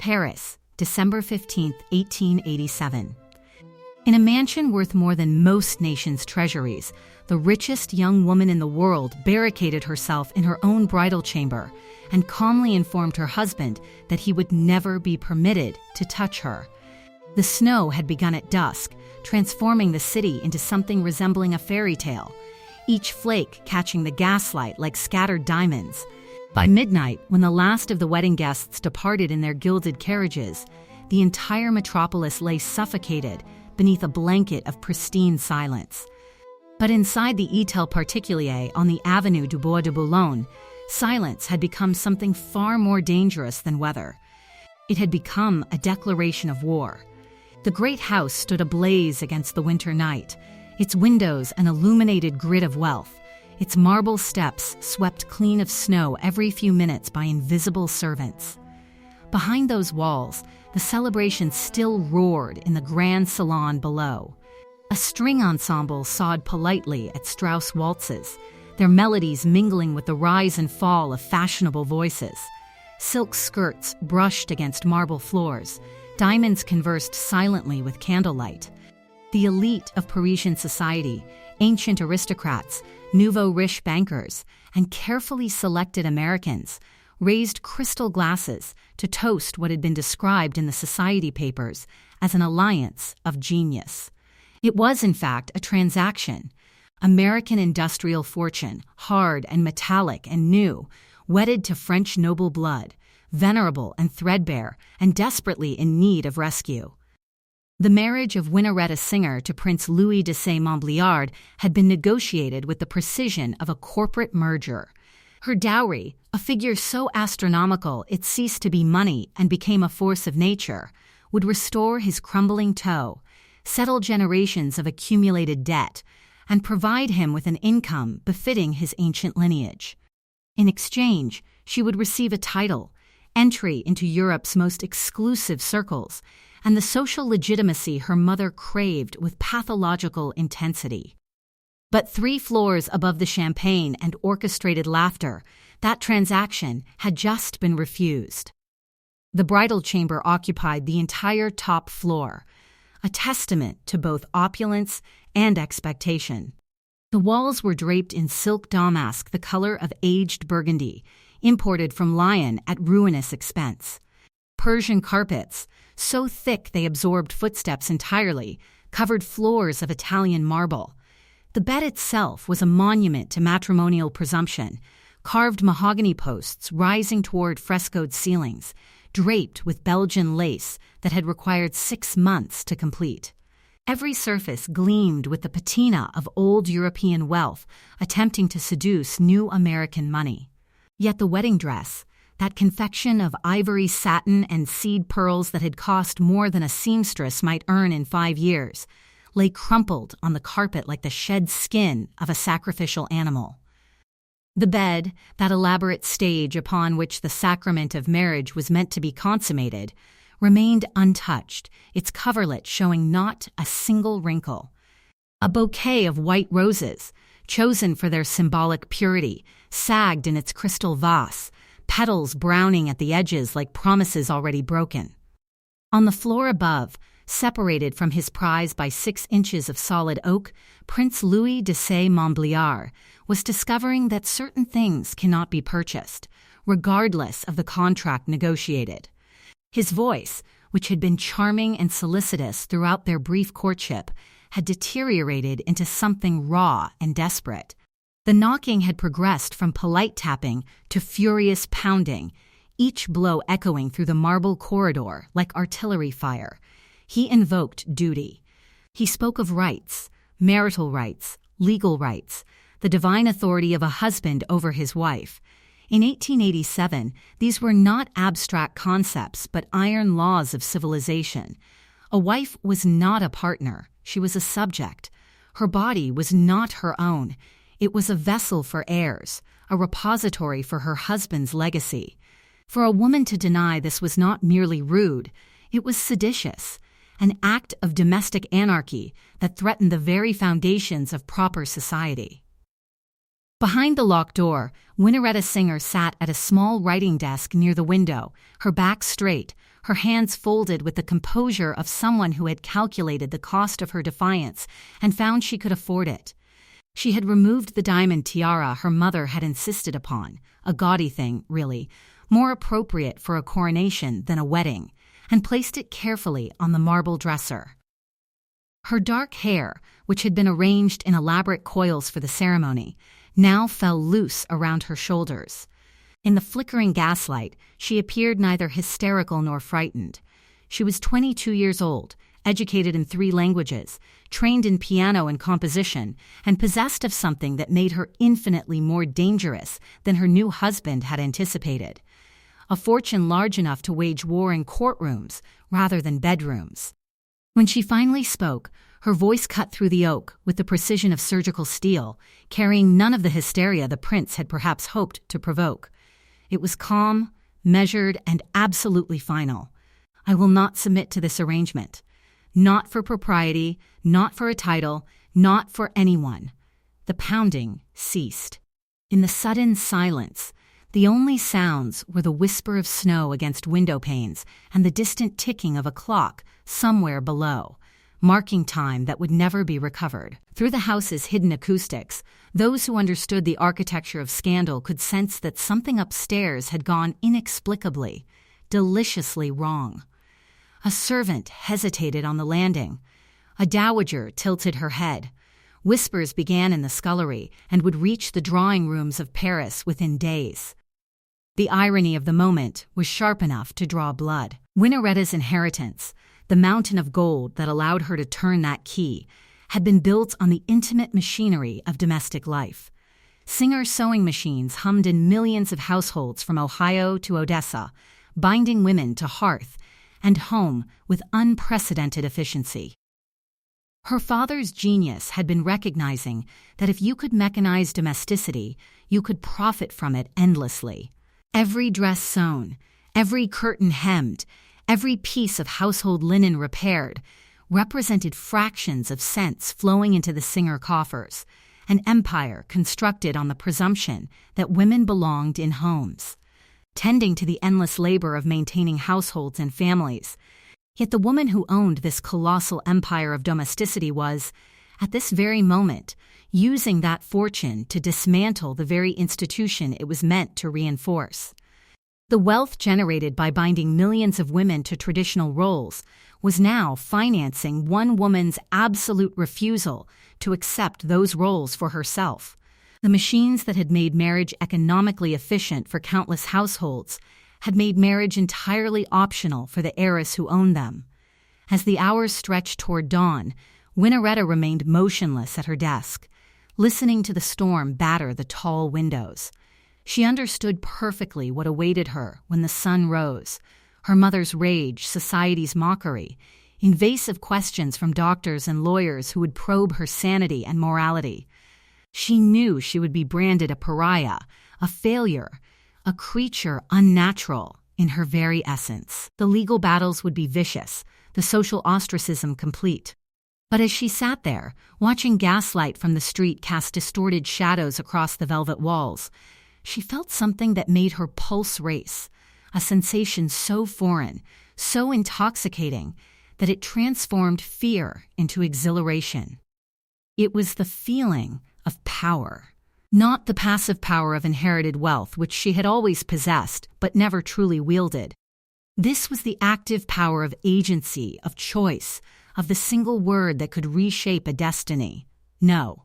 Paris, December 15, 1887. In a mansion worth more than most nations' treasuries, the richest young woman in the world barricaded herself in her own bridal chamber and calmly informed her husband that he would never be permitted to touch her. The snow had begun at dusk, transforming the city into something resembling a fairy tale, each flake catching the gaslight like scattered diamonds. By midnight, when the last of the wedding guests departed in their gilded carriages, the entire metropolis lay suffocated beneath a blanket of pristine silence. But inside the Hôtel Particulier on the Avenue du Bois de Boulogne, silence had become something far more dangerous than weather. It had become a declaration of war. The great house stood ablaze against the winter night, its windows an illuminated grid of wealth, its marble steps swept clean of snow every few minutes by invisible servants. Behind those walls, the celebration still roared in the grand salon below. A string ensemble sawed politely at Strauss waltzes, their melodies mingling with the rise and fall of fashionable voices. Silk skirts brushed against marble floors, diamonds conversed silently with candlelight. The elite of Parisian society, ancient aristocrats, nouveau riche bankers, and carefully selected Americans raised crystal glasses to toast what had been described in the society papers as an alliance of genius. It was, in fact, a transaction. American industrial fortune, hard and metallic and new, wedded to French noble blood, venerable and threadbare, and desperately in need of rescue. The marriage of Winneretta Singer to Prince Louis de Montbéliard had been negotiated with the precision of a corporate merger. Her dowry, a figure so astronomical it ceased to be money and became a force of nature, would restore his crumbling toe, settle generations of accumulated debt, and provide him with an income befitting his ancient lineage. In exchange, she would receive a title, entry into Europe's most exclusive circles, and the social legitimacy her mother craved with pathological intensity. But 3 floors above the champagne and orchestrated laughter, that transaction had just been refused. The bridal chamber occupied the entire top floor, a testament to both opulence and expectation. The walls were draped in silk damask the color of aged burgundy, imported from Lyon at ruinous expense. Persian carpets, so thick they absorbed footsteps entirely, covered floors of Italian marble. The bed itself was a monument to matrimonial presumption, carved mahogany posts rising toward frescoed ceilings, draped with Belgian lace that had required 6 months to complete. Every surface gleamed with the patina of old European wealth attempting to seduce new American money. Yet the wedding dress, that confection of ivory satin and seed pearls that had cost more than a seamstress might earn in 5 years, lay crumpled on the carpet like the shed skin of a sacrificial animal. The bed, that elaborate stage upon which the sacrament of marriage was meant to be consummated, remained untouched, its coverlet showing not a single wrinkle. A bouquet of white roses, chosen for their symbolic purity, sagged in its crystal vase, petals browning at the edges like promises already broken. On the floor above, separated from his prize by 6 inches of solid oak, Prince Louis de Montbéliard was discovering that certain things cannot be purchased, regardless of the contract negotiated. His voice, which had been charming and solicitous throughout their brief courtship, had deteriorated into something raw and desperate. The knocking had progressed from polite tapping to furious pounding, each blow echoing through the marble corridor like artillery fire. He invoked duty. He spoke of rights, marital rights, legal rights, the divine authority of a husband over his wife. In 1887, these were not abstract concepts but iron laws of civilization. A wife was not a partner, she was a subject. Her body was not her own. It was a vessel for heirs, a repository for her husband's legacy. For a woman to deny this was not merely rude, it was seditious, an act of domestic anarchy that threatened the very foundations of proper society. Behind the locked door, Winneretta Singer sat at a small writing desk near the window, her back straight, her hands folded with the composure of someone who had calculated the cost of her defiance and found she could afford it. She had removed the diamond tiara her mother had insisted upon, a gaudy thing, really, more appropriate for a coronation than a wedding, and placed it carefully on the marble dresser. Her dark hair, which had been arranged in elaborate coils for the ceremony, now fell loose around her shoulders. In the flickering gaslight, she appeared neither hysterical nor frightened. She was 22 years old, educated in 3 languages, trained in piano and composition, and possessed of something that made her infinitely more dangerous than her new husband had anticipated: a fortune large enough to wage war in courtrooms rather than bedrooms. When she finally spoke, her voice cut through the oak with the precision of surgical steel, carrying none of the hysteria the prince had perhaps hoped to provoke. It was calm, measured, and absolutely final. "I will not submit to this arrangement. Not for propriety, not for a title, not for anyone." The pounding ceased. In the sudden silence, the only sounds were the whisper of snow against window panes and the distant ticking of a clock somewhere below, marking time that would never be recovered. Through the house's hidden acoustics, those who understood the architecture of scandal could sense that something upstairs had gone inexplicably, deliciously wrong. A servant hesitated on the landing. A dowager tilted her head. Whispers began in the scullery and would reach the drawing rooms of Paris within days. The irony of the moment was sharp enough to draw blood. Winneretta's inheritance, the mountain of gold that allowed her to turn that key, had been built on the intimate machinery of domestic life. Singer sewing machines hummed in millions of households from Ohio to Odessa, binding women to hearth and home with unprecedented efficiency. Her father's genius had been recognizing that if you could mechanize domesticity, you could profit from it endlessly. Every dress sewn, every curtain hemmed, every piece of household linen repaired represented fractions of cents flowing into the Singer coffers, an empire constructed on the presumption that women belonged in homes, tending to the endless labor of maintaining households and families. Yet the woman who owned this colossal empire of domesticity was, at this very moment, using that fortune to dismantle the very institution it was meant to reinforce. The wealth generated by binding millions of women to traditional roles was now financing one woman's absolute refusal to accept those roles for herself. The machines that had made marriage economically efficient for countless households had made marriage entirely optional for the heiress who owned them. As the hours stretched toward dawn, Winneretta remained motionless at her desk, listening to the storm batter the tall windows. She understood perfectly what awaited her when the sun rose: her mother's rage, society's mockery, invasive questions from doctors and lawyers who would probe her sanity and morality. She knew she would be branded a pariah, a failure, a creature unnatural in her very essence. The legal battles would be vicious, the social ostracism complete. But as she sat there, watching gaslight from the street cast distorted shadows across the velvet walls, she felt something that made her pulse race, a sensation so foreign, so intoxicating, that it transformed fear into exhilaration. It was the feeling of power, not the passive power of inherited wealth which she had always possessed but never truly wielded. This was the active power of agency, of choice, of the single word that could reshape a destiny. No.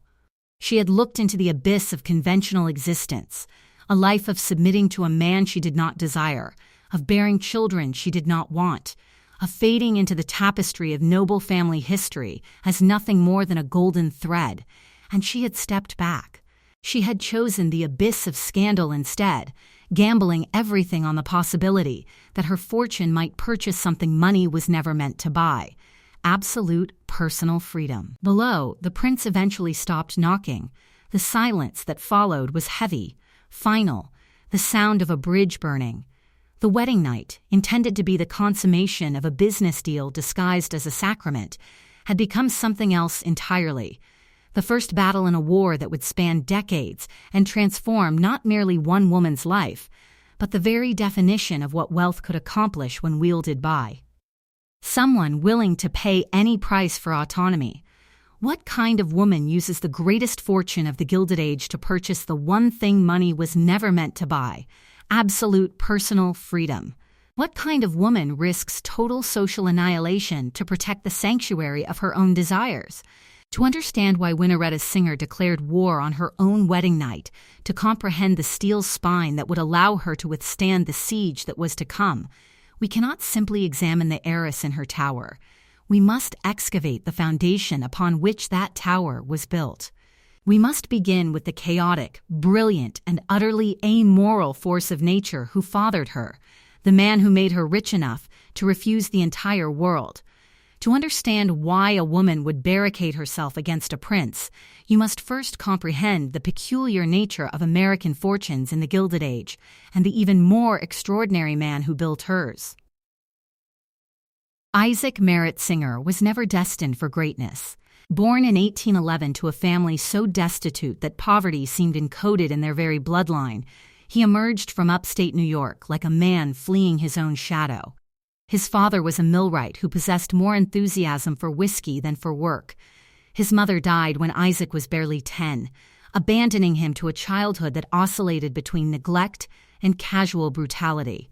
She had looked into the abyss of conventional existence, a life of submitting to a man she did not desire, of bearing children she did not want, of fading into the tapestry of noble family history as nothing more than a golden thread, and she had stepped back. She had chosen the abyss of scandal instead, gambling everything on the possibility that her fortune might purchase something money was never meant to buy: absolute personal freedom. Below, the prince eventually stopped knocking. The silence that followed was heavy, final, the sound of a bridge burning. The wedding night, intended to be the consummation of a business deal disguised as a sacrament, had become something else entirely. The first battle in a war that would span decades and transform not merely one woman's life, but the very definition of what wealth could accomplish when wielded by someone willing to pay any price for autonomy. What kind of woman uses the greatest fortune of the Gilded Age to purchase the one thing money was never meant to buy: absolute personal freedom? What kind of woman risks total social annihilation to protect the sanctuary of her own desires? To understand why Winneretta's singer declared war on her own wedding night, to comprehend the steel spine that would allow her to withstand the siege that was to come, we cannot simply examine the heiress in her tower. We must excavate the foundation upon which that tower was built. We must begin with the chaotic, brilliant, and utterly amoral force of nature who fathered her, the man who made her rich enough to refuse the entire world. To understand why a woman would barricade herself against a prince, you must first comprehend the peculiar nature of American fortunes in the Gilded Age and the even more extraordinary man who built hers. Isaac Merritt Singer was never destined for greatness. Born in 1811 to a family so destitute that poverty seemed encoded in their very bloodline, he emerged from upstate New York like a man fleeing his own shadow. His father was a millwright who possessed more enthusiasm for whiskey than for work. His mother died when Isaac was barely 10, abandoning him to a childhood that oscillated between neglect and casual brutality.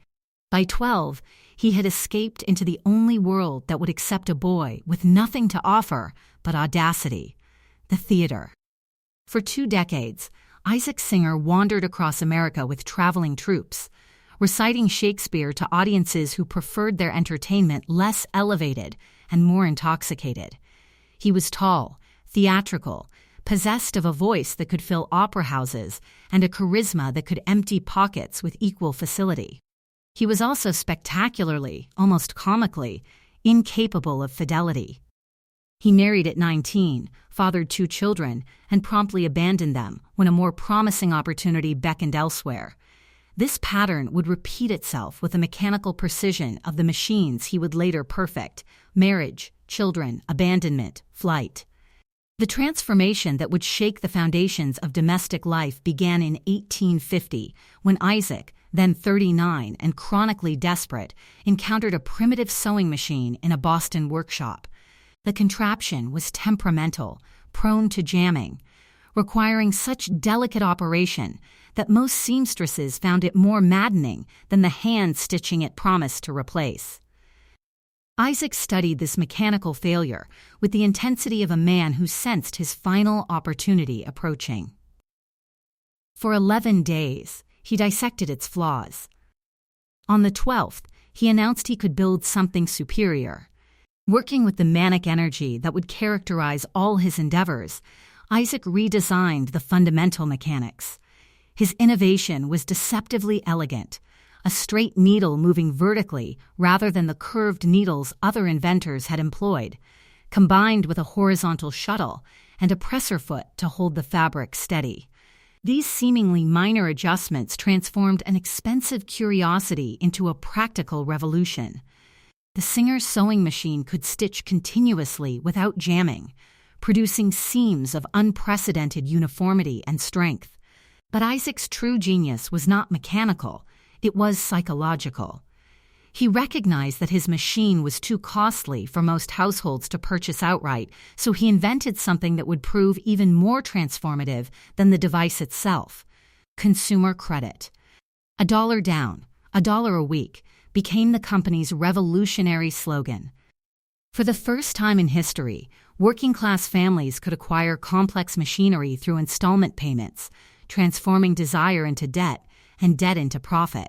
By 12, he had escaped into the only world that would accept a boy with nothing to offer but audacity: the theater. For 2 decades, Isaac Singer wandered across America with traveling troupes, reciting Shakespeare to audiences who preferred their entertainment less elevated and more intoxicated. He was tall, theatrical, possessed of a voice that could fill opera houses and a charisma that could empty pockets with equal facility. He was also spectacularly, almost comically, incapable of fidelity. He married at 19, fathered 2 children, and promptly abandoned them when a more promising opportunity beckoned elsewhere. This pattern would repeat itself with the mechanical precision of the machines he would later perfect: marriage, children, abandonment, flight. The transformation that would shake the foundations of domestic life began in 1850, when Isaac, then 39 and chronically desperate, encountered a primitive sewing machine in a Boston workshop. The contraption was temperamental, prone to jamming, requiring such delicate operation that most seamstresses found it more maddening than the hand stitching it promised to replace. Isaac studied this mechanical failure with the intensity of a man who sensed his final opportunity approaching. For 11 days, he dissected its flaws. On the 12th, he announced he could build something superior. Working with the manic energy that would characterize all his endeavors, Isaac redesigned the fundamental mechanics. His innovation was deceptively elegant: a straight needle moving vertically rather than the curved needles other inventors had employed, combined with a horizontal shuttle and a presser foot to hold the fabric steady. These seemingly minor adjustments transformed an expensive curiosity into a practical revolution. The Singer's sewing machine could stitch continuously without jamming, producing seams of unprecedented uniformity and strength. But Isaac's true genius was not mechanical, it was psychological. He recognized that his machine was too costly for most households to purchase outright, so he invented something that would prove even more transformative than the device itself: consumer credit. $1 down, $1 a week became the company's revolutionary slogan. For the first time in history, working-class families could acquire complex machinery through installment payments, transforming desire into debt and debt into profit.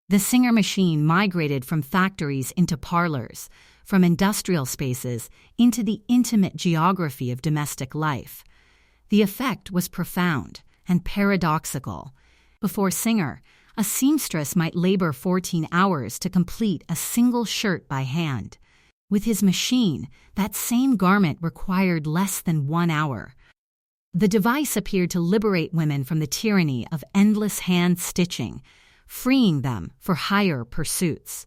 The Singer machine migrated from factories into parlors, from industrial spaces into the intimate geography of domestic life. The effect was profound and paradoxical. Before Singer, a seamstress might labor 14 hours to complete a single shirt by hand. With his machine, that same garment required less than 1 hour. The device appeared to liberate women from the tyranny of endless hand stitching, freeing them for higher pursuits.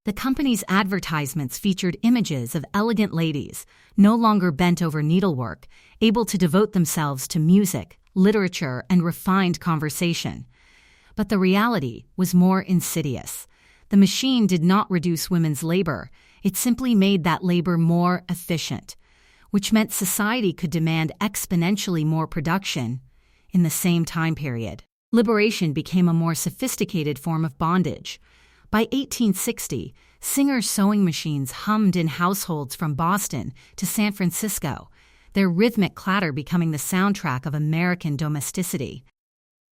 The company's advertisements featured images of elegant ladies, no longer bent over needlework, able to devote themselves to music, literature, and refined conversation. But the reality was more insidious. The machine did not reduce women's labor, it simply made that labor more efficient, which meant society could demand exponentially more production in the same time period. Liberation became a more sophisticated form of bondage. By 1860, Singer's sewing machines hummed in households from Boston to San Francisco, their rhythmic clatter becoming the soundtrack of American domesticity.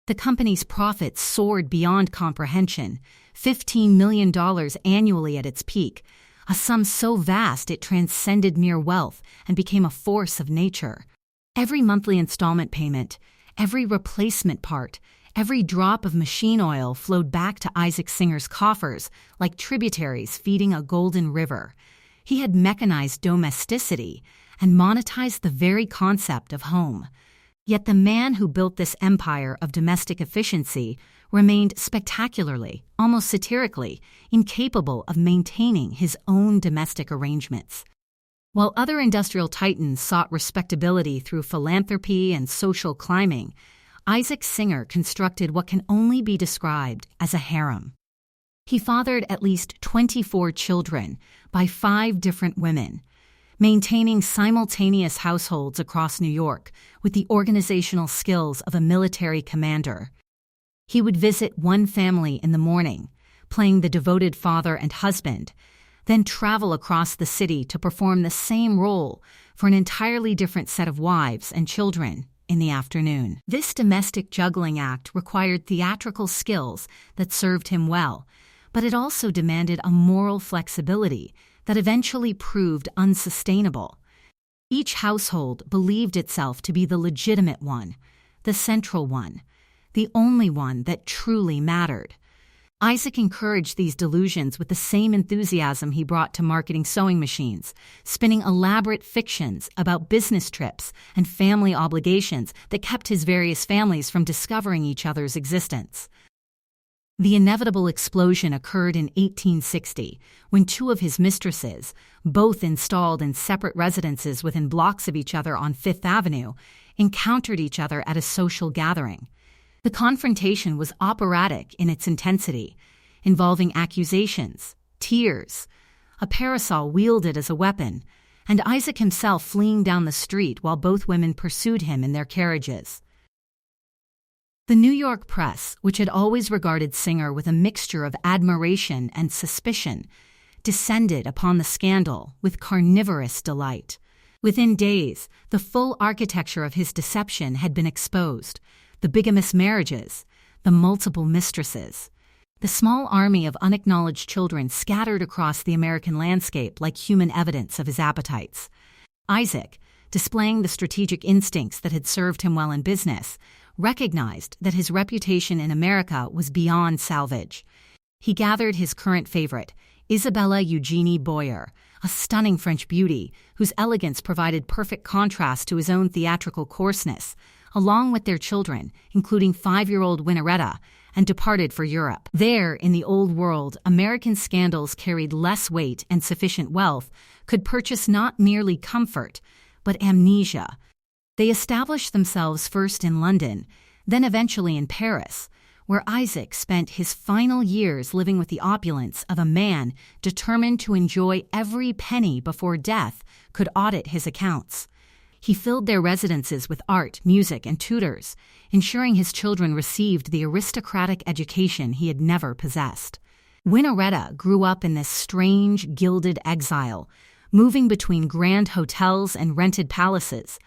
The company's profits soared beyond comprehension, $15 million annually at its peak, a sum so vast it transcended mere wealth and became a force of nature. Every monthly installment payment, every replacement part, every drop of machine oil flowed back to Isaac Singer's coffers like tributaries feeding a golden river. He had mechanized domesticity and monetized the very concept of home. Yet the man who built this empire of domestic efficiency remained spectacularly, almost satirically, incapable of maintaining his own domestic arrangements. While other industrial titans sought respectability through philanthropy and social climbing, Isaac Singer constructed what can only be described as a harem. He fathered at least 24 children by 5 different women, maintaining simultaneous households across New York with the organizational skills of a military commander. He would visit one family in the morning, playing the devoted father and husband, then travel across the city to perform the same role for an entirely different set of wives and children in the afternoon. This domestic juggling act required theatrical skills that served him well, but it also demanded a moral flexibility that eventually proved unsustainable. Each household believed itself to be the legitimate one, the central one, the only one that truly mattered. Isaac encouraged these delusions with the same enthusiasm he brought to marketing sewing machines, spinning elaborate fictions about business trips and family obligations that kept his various families from discovering each other's existence. The inevitable explosion occurred in 1860, when 2 of his mistresses, both installed in separate residences within blocks of each other on Fifth Avenue, encountered each other at a social gathering. The confrontation was operatic in its intensity, involving accusations, tears, a parasol wielded as a weapon, and Isaac himself fleeing down the street while both women pursued him in their carriages. The New York press, which had always regarded Singer with a mixture of admiration and suspicion, descended upon the scandal with carnivorous delight. Within days, the full architecture of his deception had been exposed: the bigamous marriages, the multiple mistresses, the small army of unacknowledged children scattered across the American landscape like human evidence of his appetites. Isaac, displaying the strategic instincts that had served him well in business, recognized that his reputation in America was beyond salvage. He gathered his current favorite, Isabella Eugenie Boyer, a stunning French beauty whose elegance provided perfect contrast to his own theatrical coarseness, along with their children, including 5-year-old Winnaretta, and departed for Europe. There, in the Old World, American scandals carried less weight and sufficient wealth could purchase not merely comfort, but amnesia. They established themselves first in London, then eventually in Paris, where Isaac spent his final years living with the opulence of a man determined to enjoy every penny before death could audit his accounts. He filled their residences with art, music, and tutors, ensuring his children received the aristocratic education he had never possessed. Winnaretta grew up in this strange, gilded exile, moving between grand hotels and rented palaces,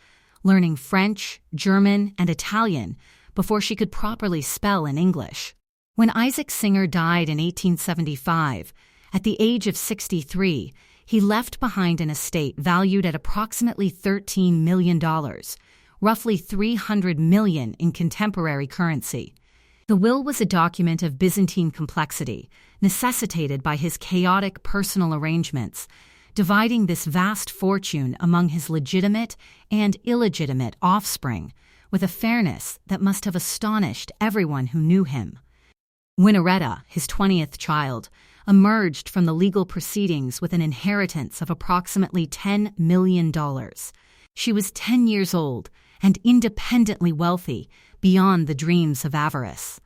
learning French, German, and Italian before she could properly spell in English. When Isaac Singer died in 1875, at the age of 63, he left behind an estate valued at approximately $13 million, roughly $300 million in contemporary currency. The will was a document of Byzantine complexity, necessitated by his chaotic personal arrangements, dividing this vast fortune among his legitimate and illegitimate offspring with a fairness that must have astonished everyone who knew him. Winnaretta, his 20th child, emerged from the legal proceedings with an inheritance of approximately $10 million. She was 10 years old and independently wealthy beyond the dreams of avarice.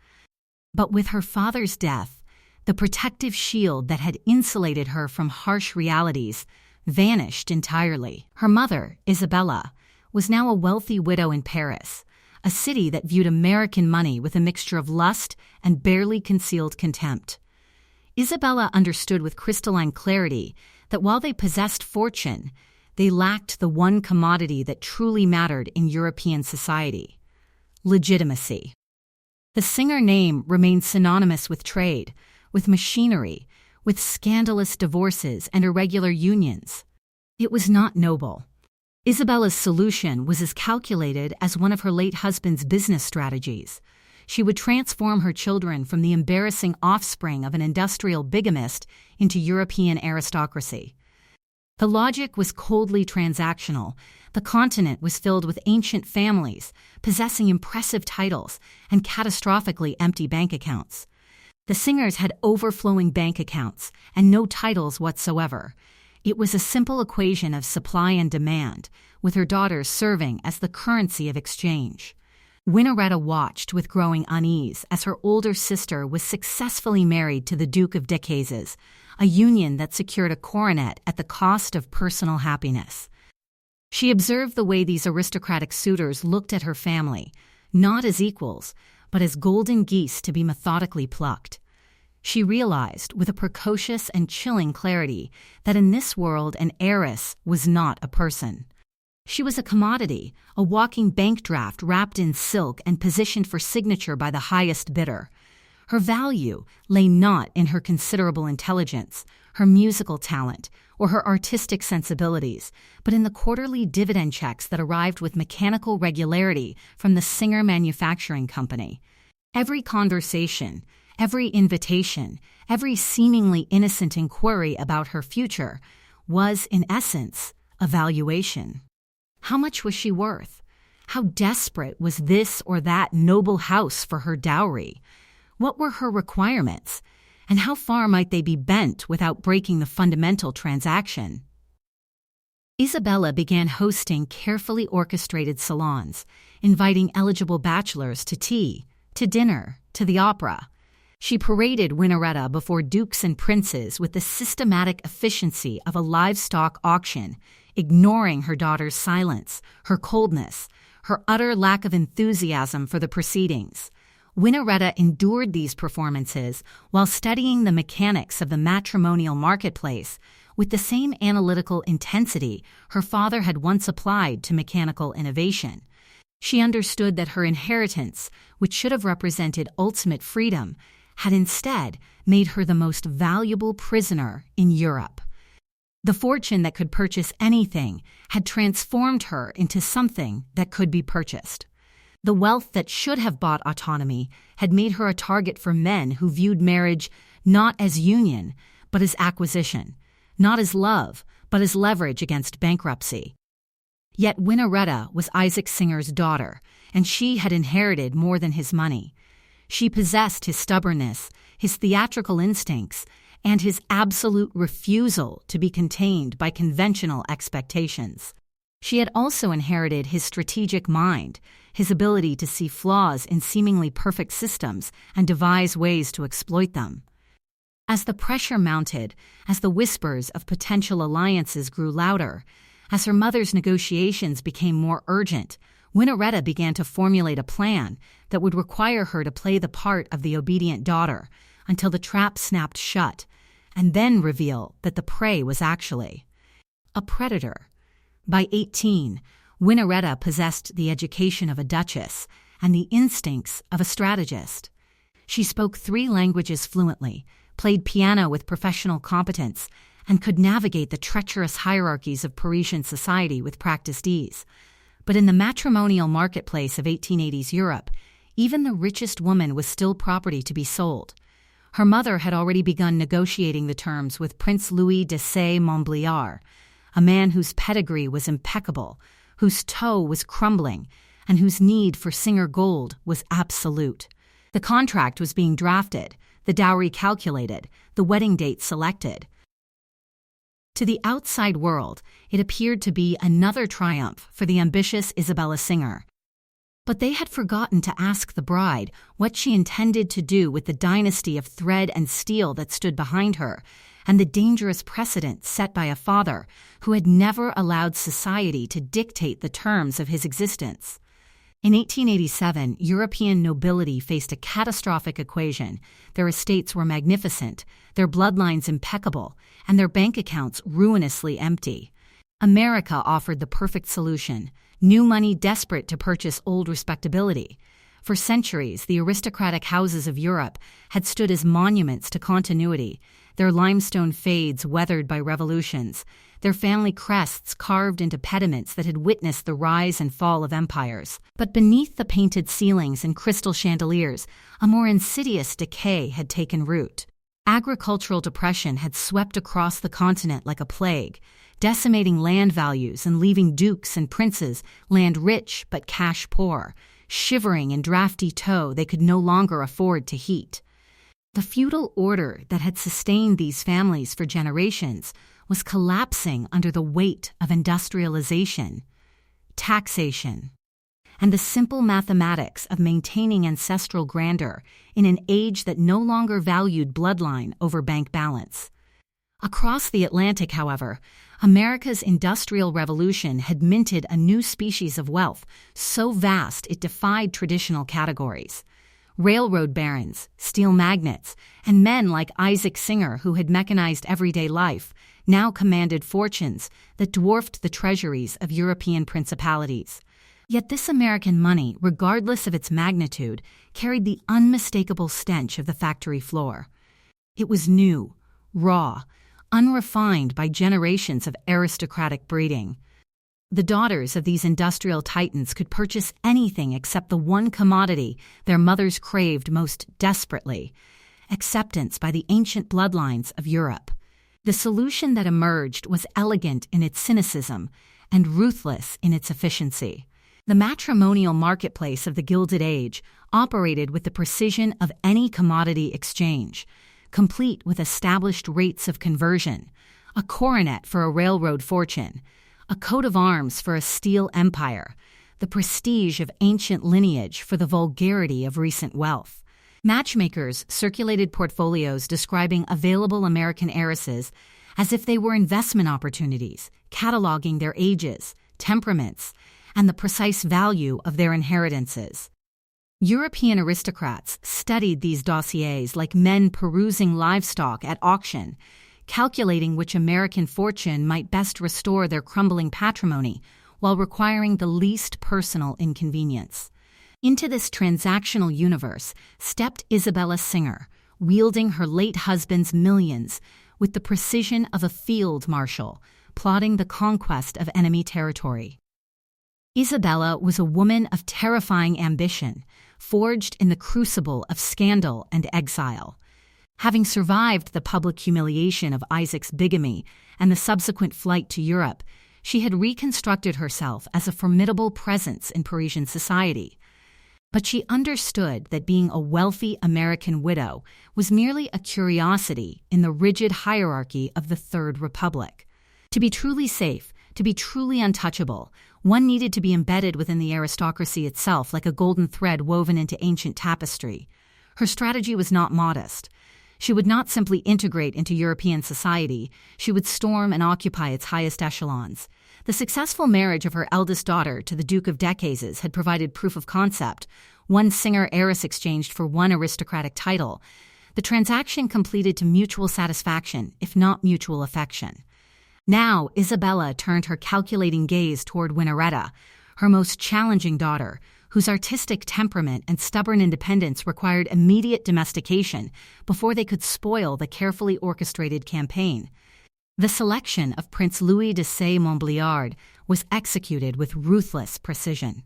But with her father's death, the protective shield that had insulated her from harsh realities vanished entirely. Her mother, Isabella, was now a wealthy widow in Paris, a city that viewed American money with a mixture of lust and barely concealed contempt. Isabella understood with crystalline clarity that while they possessed fortune, they lacked the one commodity that truly mattered in European society: legitimacy. The singer name remained synonymous with trade, with machinery, with scandalous divorces and irregular unions. It was not noble. Isabella's solution was as calculated as one of her late husband's business strategies. She would transform her children from the embarrassing offspring of an industrial bigamist into European aristocracy. The logic was coldly transactional. The continent was filled with ancient families, possessing impressive titles and catastrophically empty bank accounts. The singers had overflowing bank accounts and no titles whatsoever. It was a simple equation of supply and demand, with her daughters serving as the currency of exchange. Winnaretta watched with growing unease as her older sister was successfully married to the Duke of Decazes, a union that secured a coronet at the cost of personal happiness. She observed the way these aristocratic suitors looked at her family, not as equals, but as golden geese to be methodically plucked. She realized, with a precocious and chilling clarity, that in this world an heiress was not a person. She was a commodity, a walking bank draft wrapped in silk and positioned for signature by the highest bidder. Her value lay not in her considerable intelligence, her musical talent, or her artistic sensibilities, but in the quarterly dividend checks that arrived with mechanical regularity from the Singer Manufacturing Company. Every conversation, every invitation, every seemingly innocent inquiry about her future was, in essence, a valuation. How much was she worth? How desperate was this or that noble house for her dowry? What were her requirements? And how far might they be bent without breaking the fundamental transaction? Isabella began hosting carefully orchestrated salons, inviting eligible bachelors to tea, to dinner, to the opera. She paraded Winnaretta before dukes and princes with the systematic efficiency of a livestock auction, ignoring her daughter's silence, her coldness, her utter lack of enthusiasm for the proceedings. Winnaretta endured these performances while studying the mechanics of the matrimonial marketplace with the same analytical intensity her father had once applied to mechanical innovation. She understood that her inheritance, which should have represented ultimate freedom, had instead made her the most valuable prisoner in Europe. The fortune that could purchase anything had transformed her into something that could be purchased. The wealth that should have bought autonomy had made her a target for men who viewed marriage not as union, but as acquisition, not as love, but as leverage against bankruptcy. Yet Winnaretta was Isaac Singer's daughter, and she had inherited more than his money. She possessed his stubbornness, his theatrical instincts, and his absolute refusal to be contained by conventional expectations. She had also inherited his strategic mind, his ability to see flaws in seemingly perfect systems and devise ways to exploit them. As the pressure mounted, as the whispers of potential alliances grew louder, as her mother's negotiations became more urgent, Winnaretta began to formulate a plan that would require her to play the part of the obedient daughter until the trap snapped shut, and then reveal that the prey was actually a predator. By 18, Winnaretta possessed the education of a duchess and the instincts of a strategist. She spoke 3 languages fluently, played piano with professional competence, and could navigate the treacherous hierarchies of Parisian society with practiced ease. But in the matrimonial marketplace of 1880s Europe, even the richest woman was still property to be sold. Her mother had already begun negotiating the terms with Prince Louis de Montbéliard, a man whose pedigree was impeccable, whose toe was crumbling, and whose need for Singer gold was absolute. The contract was being drafted, the dowry calculated, the wedding date selected. To the outside world, it appeared to be another triumph for the ambitious Isabella Singer. But they had forgotten to ask the bride what she intended to do with the dynasty of thread and steel that stood behind her, and the dangerous precedent set by a father who had never allowed society to dictate the terms of his existence. In 1887, European nobility faced a catastrophic equation. Their estates were magnificent, their bloodlines impeccable, and their bank accounts ruinously empty. America offered the perfect solution: new money desperate to purchase old respectability. For centuries, the aristocratic houses of Europe had stood as monuments to continuity, their limestone fades weathered by revolutions, their family crests carved into pediments that had witnessed the rise and fall of empires. But beneath the painted ceilings and crystal chandeliers, a more insidious decay had taken root. Agricultural depression had swept across the continent like a plague, decimating land values and leaving dukes and princes land rich but cash poor, shivering in drafty tow they could no longer afford to heat. The feudal order that had sustained these families for generations was collapsing under the weight of industrialization, taxation, and the simple mathematics of maintaining ancestral grandeur in an age that no longer valued bloodline over bank balance. Across the Atlantic, however, America's Industrial Revolution had minted a new species of wealth so vast it defied traditional categories. Railroad barons, steel magnates, and men like Isaac Singer, who had mechanized everyday life, now commanded fortunes that dwarfed the treasuries of European principalities. Yet this American money, regardless of its magnitude, carried the unmistakable stench of the factory floor. It was new, raw, unrefined by generations of aristocratic breeding. The daughters of these industrial titans could purchase anything except the one commodity their mothers craved most desperately: acceptance by the ancient bloodlines of Europe. The solution that emerged was elegant in its cynicism and ruthless in its efficiency. The matrimonial marketplace of the Gilded Age operated with the precision of any commodity exchange, complete with established rates of conversion, a coronet for a railroad fortune, a coat of arms for a steel empire, the prestige of ancient lineage for the vulgarity of recent wealth. Matchmakers circulated portfolios describing available American heiresses as if they were investment opportunities, cataloging their ages, temperaments, and the precise value of their inheritances. European aristocrats studied these dossiers like men perusing livestock at auction, calculating which American fortune might best restore their crumbling patrimony while requiring the least personal inconvenience. Into this transactional universe stepped Isabella Singer, wielding her late husband's millions with the precision of a field marshal, plotting the conquest of enemy territory. Isabella was a woman of terrifying ambition, forged in the crucible of scandal and exile. Having survived the public humiliation of Isaac's bigamy and the subsequent flight to Europe, she had reconstructed herself as a formidable presence in Parisian society. But she understood that being a wealthy American widow was merely a curiosity in the rigid hierarchy of the Third Republic. To be truly safe, to be truly untouchable, one needed to be embedded within the aristocracy itself like a golden thread woven into ancient tapestry. Her strategy was not modest. She would not simply integrate into European society, she would storm and occupy its highest echelons. The successful marriage of her eldest daughter to the Duke of Decazes had provided proof of concept, one Singer heiress exchanged for one aristocratic title. The transaction completed to mutual satisfaction, if not mutual affection. Now Isabella turned her calculating gaze toward Winnaretta, her most challenging daughter, whose artistic temperament and stubborn independence required immediate domestication before they could spoil the carefully orchestrated campaign. The selection of Prince Louis de Montbéliard was executed with ruthless precision.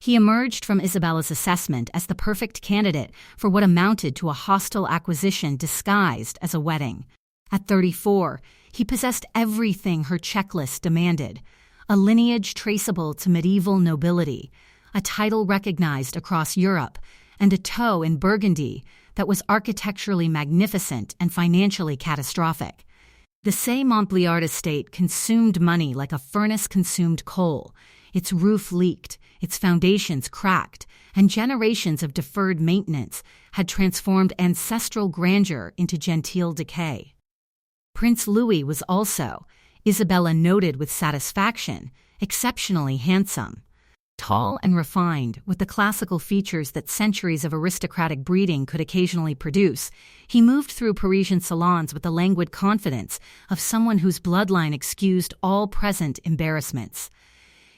He emerged from Isabella's assessment as the perfect candidate for what amounted to a hostile acquisition disguised as a wedding. At 34, he possessed everything her checklist demanded: a lineage traceable to medieval nobility, a title recognized across Europe, and a toe in Burgundy that was architecturally magnificent and financially catastrophic. The Montbéliard estate consumed money like a furnace consumed coal. Its roof leaked, its foundations cracked, and generations of deferred maintenance had transformed ancestral grandeur into genteel decay. Prince Louis was also, Isabella noted with satisfaction, exceptionally handsome. Tall and refined, with the classical features that centuries of aristocratic breeding could occasionally produce, he moved through Parisian salons with the languid confidence of someone whose bloodline excused all present embarrassments.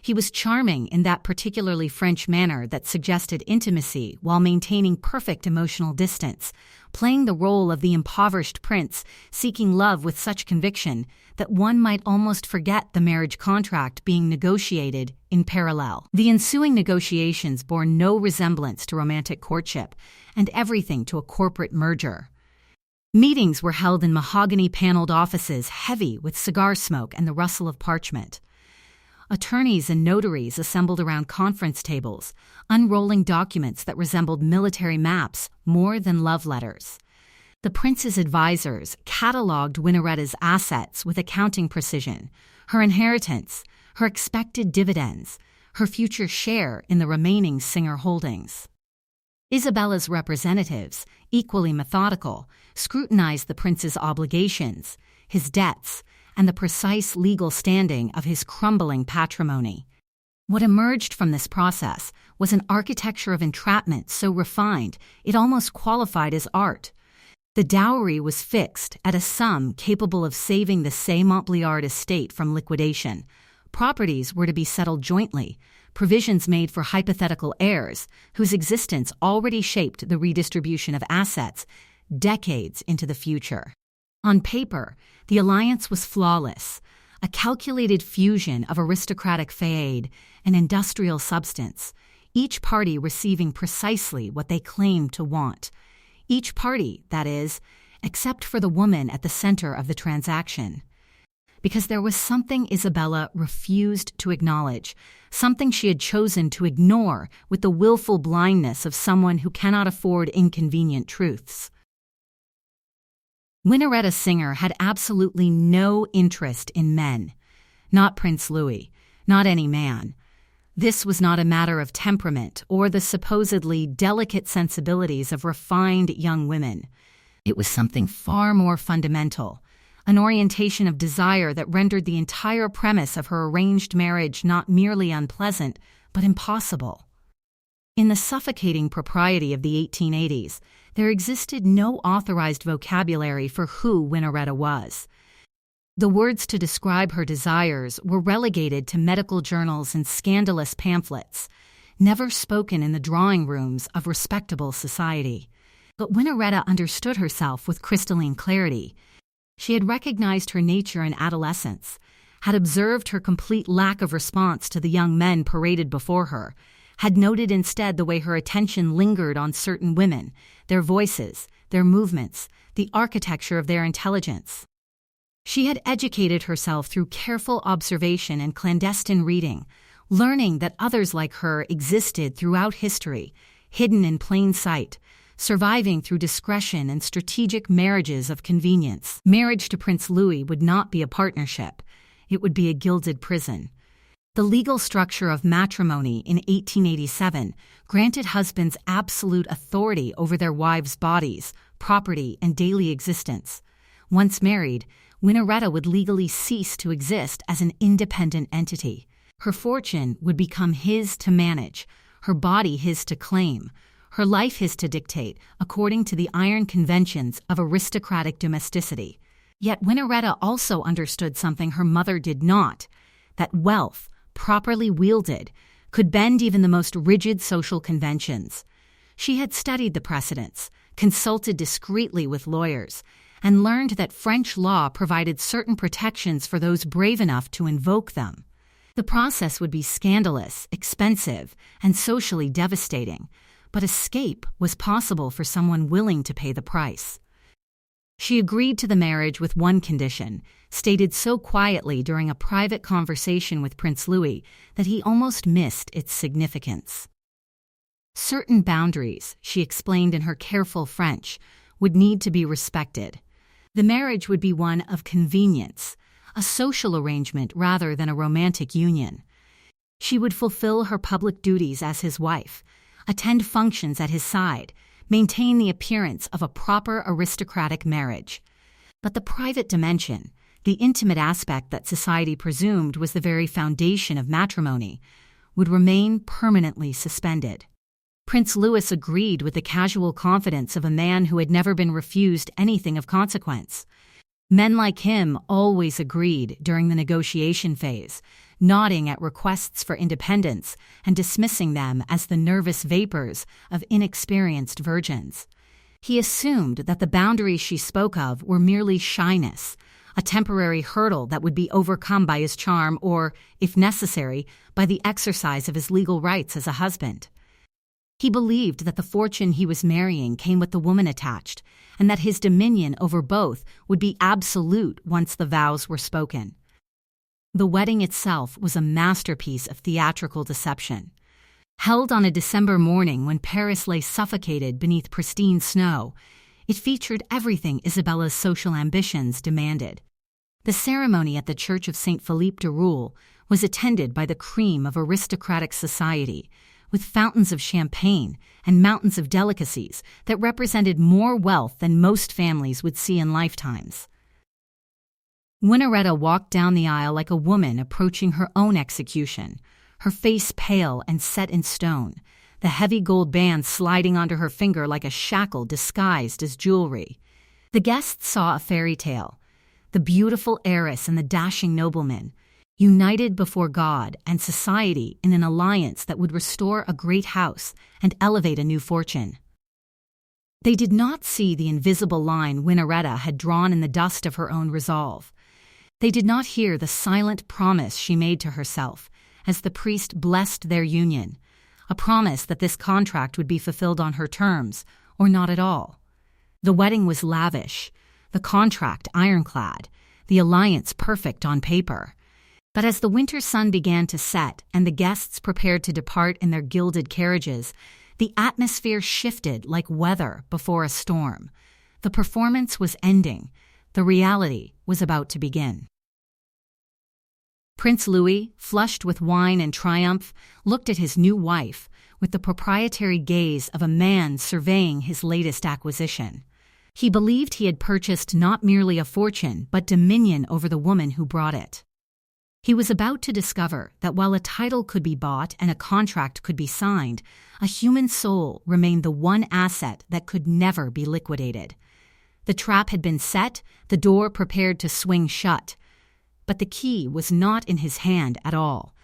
He was charming in that particularly French manner that suggested intimacy while maintaining perfect emotional distance, playing the role of the impoverished prince seeking love with such conviction that one might almost forget the marriage contract being negotiated in parallel. The ensuing negotiations bore no resemblance to romantic courtship, and everything to a corporate merger. Meetings were held in mahogany-paneled offices heavy with cigar smoke and the rustle of parchment. Attorneys and notaries assembled around conference tables, unrolling documents that resembled military maps more than love letters. The prince's advisors catalogued Winneretta's assets with accounting precision, her inheritance, her expected dividends, her future share in the remaining Singer holdings. Isabella's representatives, equally methodical, scrutinized the prince's obligations, his debts, and the precise legal standing of his crumbling patrimony. What emerged from this process was an architecture of entrapment so refined it almost qualified as art. The dowry was fixed at a sum capable of saving the Saint-Montbéliard estate from liquidation. Properties were to be settled jointly, provisions made for hypothetical heirs whose existence already shaped the redistribution of assets decades into the future. On paper, the alliance was flawless, a calculated fusion of aristocratic faade and industrial substance, each party receiving precisely what they claimed to want. Each party, that is, except for the woman at the center of the transaction. Because there was something Isabella refused to acknowledge, something she had chosen to ignore with the willful blindness of someone who cannot afford inconvenient truths. Winneretta Singer had absolutely no interest in men. Not Prince Louis, not any man. This was not a matter of temperament or the supposedly delicate sensibilities of refined young women. It was something far more fundamental, an orientation of desire that rendered the entire premise of her arranged marriage not merely unpleasant, but impossible. In the suffocating propriety of the 1880s, there existed no authorized vocabulary for who Winneretta was. The words to describe her desires were relegated to medical journals and scandalous pamphlets, never spoken in the drawing rooms of respectable society. But Winneretta understood herself with crystalline clarity. She had recognized her nature in adolescence, had observed her complete lack of response to the young men paraded before her, had noted instead the way her attention lingered on certain women, their voices, their movements, the architecture of their intelligence. She had educated herself through careful observation and clandestine reading, learning that others like her existed throughout history, hidden in plain sight, surviving through discretion and strategic marriages of convenience. Marriage to Prince Louis would not be a partnership. It would be a gilded prison. The legal structure of matrimony in 1887 granted husbands absolute authority over their wives' bodies, property, and daily existence. Once married, Winneretta would legally cease to exist as an independent entity. Her fortune would become his to manage, her body his to claim, her life his to dictate according to the iron conventions of aristocratic domesticity. Yet Winneretta also understood something her mother did not, that wealth, properly wielded, could bend even the most rigid social conventions. She had studied the precedents, consulted discreetly with lawyers, and learned that French law provided certain protections for those brave enough to invoke them. The process would be scandalous, expensive, and socially devastating, but escape was possible for someone willing to pay the price. She agreed to the marriage with one condition, stated so quietly during a private conversation with Prince Louis that he almost missed its significance. Certain boundaries, she explained in her careful French, would need to be respected. The marriage would be one of convenience, a social arrangement rather than a romantic union. She would fulfill her public duties as his wife, attend functions at his side, maintain the appearance of a proper aristocratic marriage. But the private dimension, the intimate aspect that society presumed was the very foundation of matrimony, would remain permanently suspended. Prince Louis agreed with the casual confidence of a man who had never been refused anything of consequence. Men like him always agreed during the negotiation phase, nodding at requests for independence and dismissing them as the nervous vapors of inexperienced virgins. He assumed that the boundaries she spoke of were merely shyness, a temporary hurdle that would be overcome by his charm or, if necessary, by the exercise of his legal rights as a husband. He believed that the fortune he was marrying came with the woman attached, and that his dominion over both would be absolute once the vows were spoken. The wedding itself was a masterpiece of theatrical deception. Held on a December morning when Paris lay suffocated beneath pristine snow, it featured everything Isabella's social ambitions demanded. The ceremony at the Church of St. Philippe de Roule was attended by the cream of aristocratic society, with fountains of champagne and mountains of delicacies that represented more wealth than most families would see in lifetimes. Winnaretta walked down the aisle like a woman approaching her own execution, her face pale and set in stone, the heavy gold band sliding onto her finger like a shackle disguised as jewelry. The guests saw a fairy tale, the beautiful heiress and the dashing nobleman, united before God and society in an alliance that would restore a great house and elevate a new fortune. They did not see the invisible line Winnaretta had drawn in the dust of her own resolve. They did not hear the silent promise she made to herself as the priest blessed their union, a promise that this contract would be fulfilled on her terms or not at all. The wedding was lavish, the contract ironclad, the alliance perfect on paper. But as the winter sun began to set and the guests prepared to depart in their gilded carriages, the atmosphere shifted like weather before a storm. The performance was ending. The reality was about to begin. Prince Louis, flushed with wine and triumph, looked at his new wife with the proprietary gaze of a man surveying his latest acquisition. He believed he had purchased not merely a fortune but dominion over the woman who brought it. He was about to discover that while a title could be bought and a contract could be signed, a human soul remained the one asset that could never be liquidated. The trap had been set, the door prepared to swing shut. But the key was not in his hand at all.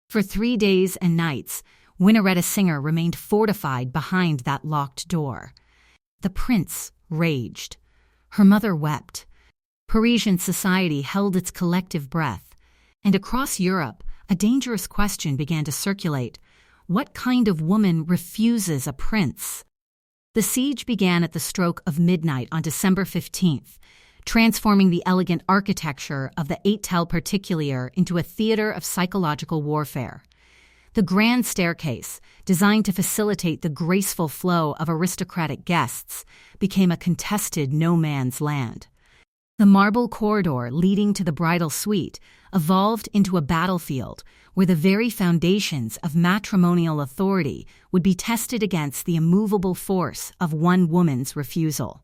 For 3 days and nights, Winnaretta Singer remained fortified behind that locked door. The prince raged. Her mother wept. Parisian society held its collective breath. And across Europe, a dangerous question began to circulate. What kind of woman refuses a prince? The siege began at the stroke of midnight on December 15th, transforming the elegant architecture of the Hôtel Particulier into a theater of psychological warfare. The grand staircase, designed to facilitate the graceful flow of aristocratic guests, became a contested no-man's land. The marble corridor leading to the bridal suite evolved into a battlefield where the very foundations of matrimonial authority would be tested against the immovable force of one woman's refusal.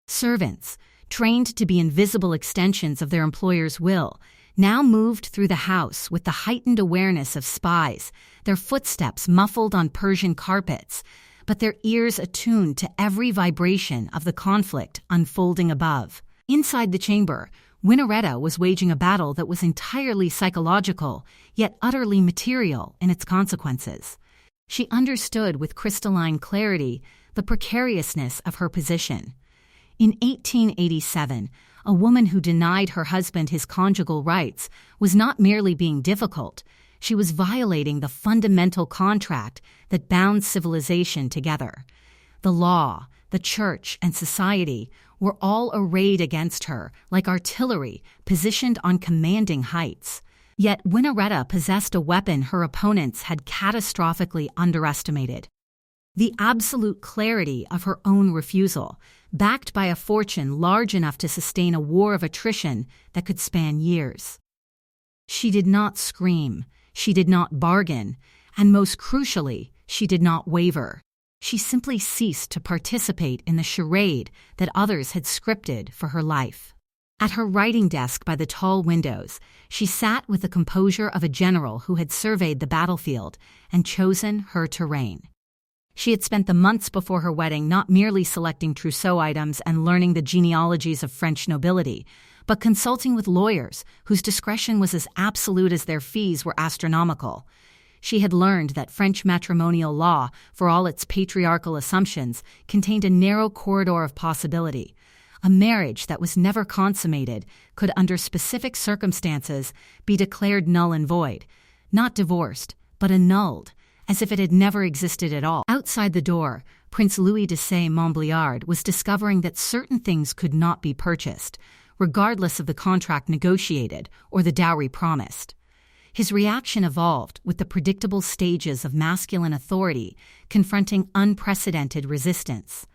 Servants, trained to be invisible extensions of their employer's will, now moved through the house with the heightened awareness of spies, their footsteps muffled on Persian carpets, but their ears attuned to every vibration of the conflict unfolding above. Inside the chamber, Winnaretta was waging a battle that was entirely psychological, yet utterly material in its consequences. She understood with crystalline clarity the precariousness of her position. In 1887, a woman who denied her husband his conjugal rights was not merely being difficult, she was violating the fundamental contract that bound civilization together. The law, the church, and society were all arrayed against her like artillery positioned on commanding heights. Yet Winnaretta possessed a weapon her opponents had catastrophically underestimated: the absolute clarity of her own refusal, backed by a fortune large enough to sustain a war of attrition that could span years. She did not scream. She did not bargain, and most crucially, she did not waver. She simply ceased to participate in the charade that others had scripted for her life. At her writing desk by the tall windows, she sat with the composure of a general who had surveyed the battlefield and chosen her terrain. She had spent the months before her wedding not merely selecting trousseau items and learning the genealogies of French nobility, but consulting with lawyers whose discretion was as absolute as their fees were astronomical. She had learned that French matrimonial law, for all its patriarchal assumptions, contained a narrow corridor of possibility. A marriage that was never consummated could, under specific circumstances, be declared null and void, not divorced, but annulled, as if it had never existed at all. Outside the door, Prince Louis de Saint-Montbéliard was discovering that certain things could not be purchased, regardless of the contract negotiated or the dowry promised. His reaction evolved with the predictable stages of masculine authority confronting unprecedented resistance.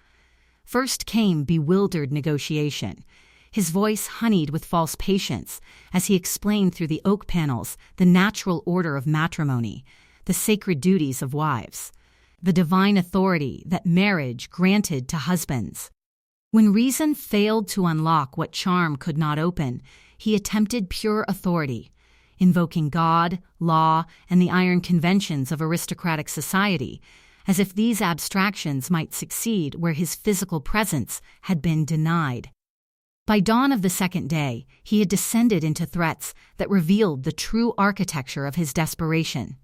First came bewildered negotiation, his voice honeyed with false patience as he explained through the oak panels the natural order of matrimony, the sacred duties of wives, the divine authority that marriage granted to husbands. When reason failed to unlock what charm could not open, he attempted pure authority, invoking God, law, and the iron conventions of aristocratic society, as if these abstractions might succeed where his physical presence had been denied. By dawn of the second day, he had descended into threats that revealed the true architecture of his desperation.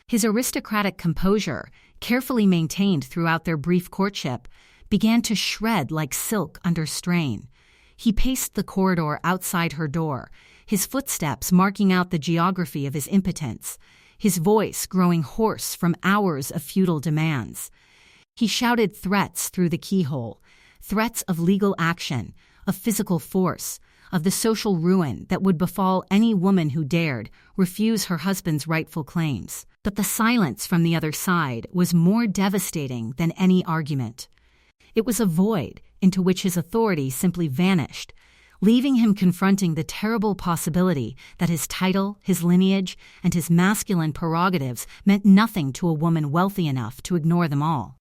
His aristocratic composure, carefully maintained throughout their brief courtship, began to shred like silk under strain. He paced the corridor outside her door, his footsteps marking out the geography of his impotence, his voice growing hoarse from hours of futile demands. He shouted threats through the keyhole, threats of legal action, of physical force, of the social ruin that would befall any woman who dared refuse her husband's rightful claims. But the silence from the other side was more devastating than any argument. It was a void into which his authority simply vanished, leaving him confronting the terrible possibility that his title, his lineage, and his masculine prerogatives meant nothing to a woman wealthy enough to ignore them all.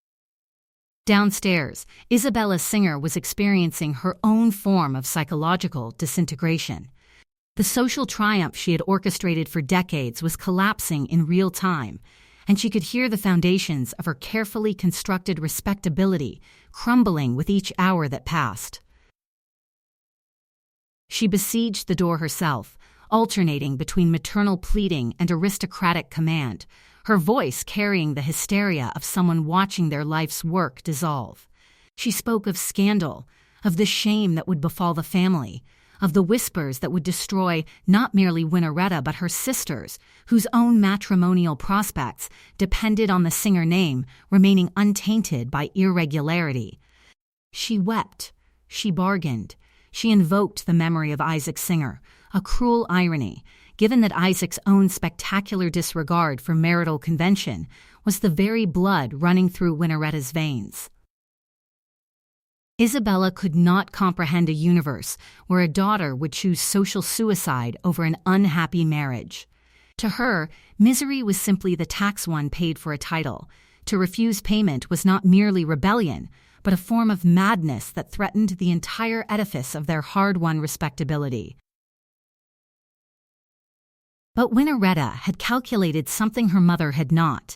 Downstairs, Isabella Singer was experiencing her own form of psychological disintegration. The social triumph she had orchestrated for decades was collapsing in real time, and she could hear the foundations of her carefully constructed respectability crumbling with each hour that passed. She besieged the door herself, alternating between maternal pleading and aristocratic command, her voice carrying the hysteria of someone watching their life's work dissolve. She spoke of scandal, of the shame that would befall the family, of the whispers that would destroy not merely Winnaretta but her sisters, whose own matrimonial prospects depended on the Singer name remaining untainted by irregularity. She wept, she bargained, she invoked the memory of Isaac Singer, a cruel irony, given that Isaac's own spectacular disregard for marital convention was the very blood running through Winnaretta's veins. Isabella could not comprehend a universe where a daughter would choose social suicide over an unhappy marriage. To her, misery was simply the tax one paid for a title. To refuse payment was not merely rebellion, but a form of madness that threatened the entire edifice of their hard-won respectability. But Winnaretta had calculated something her mother had not,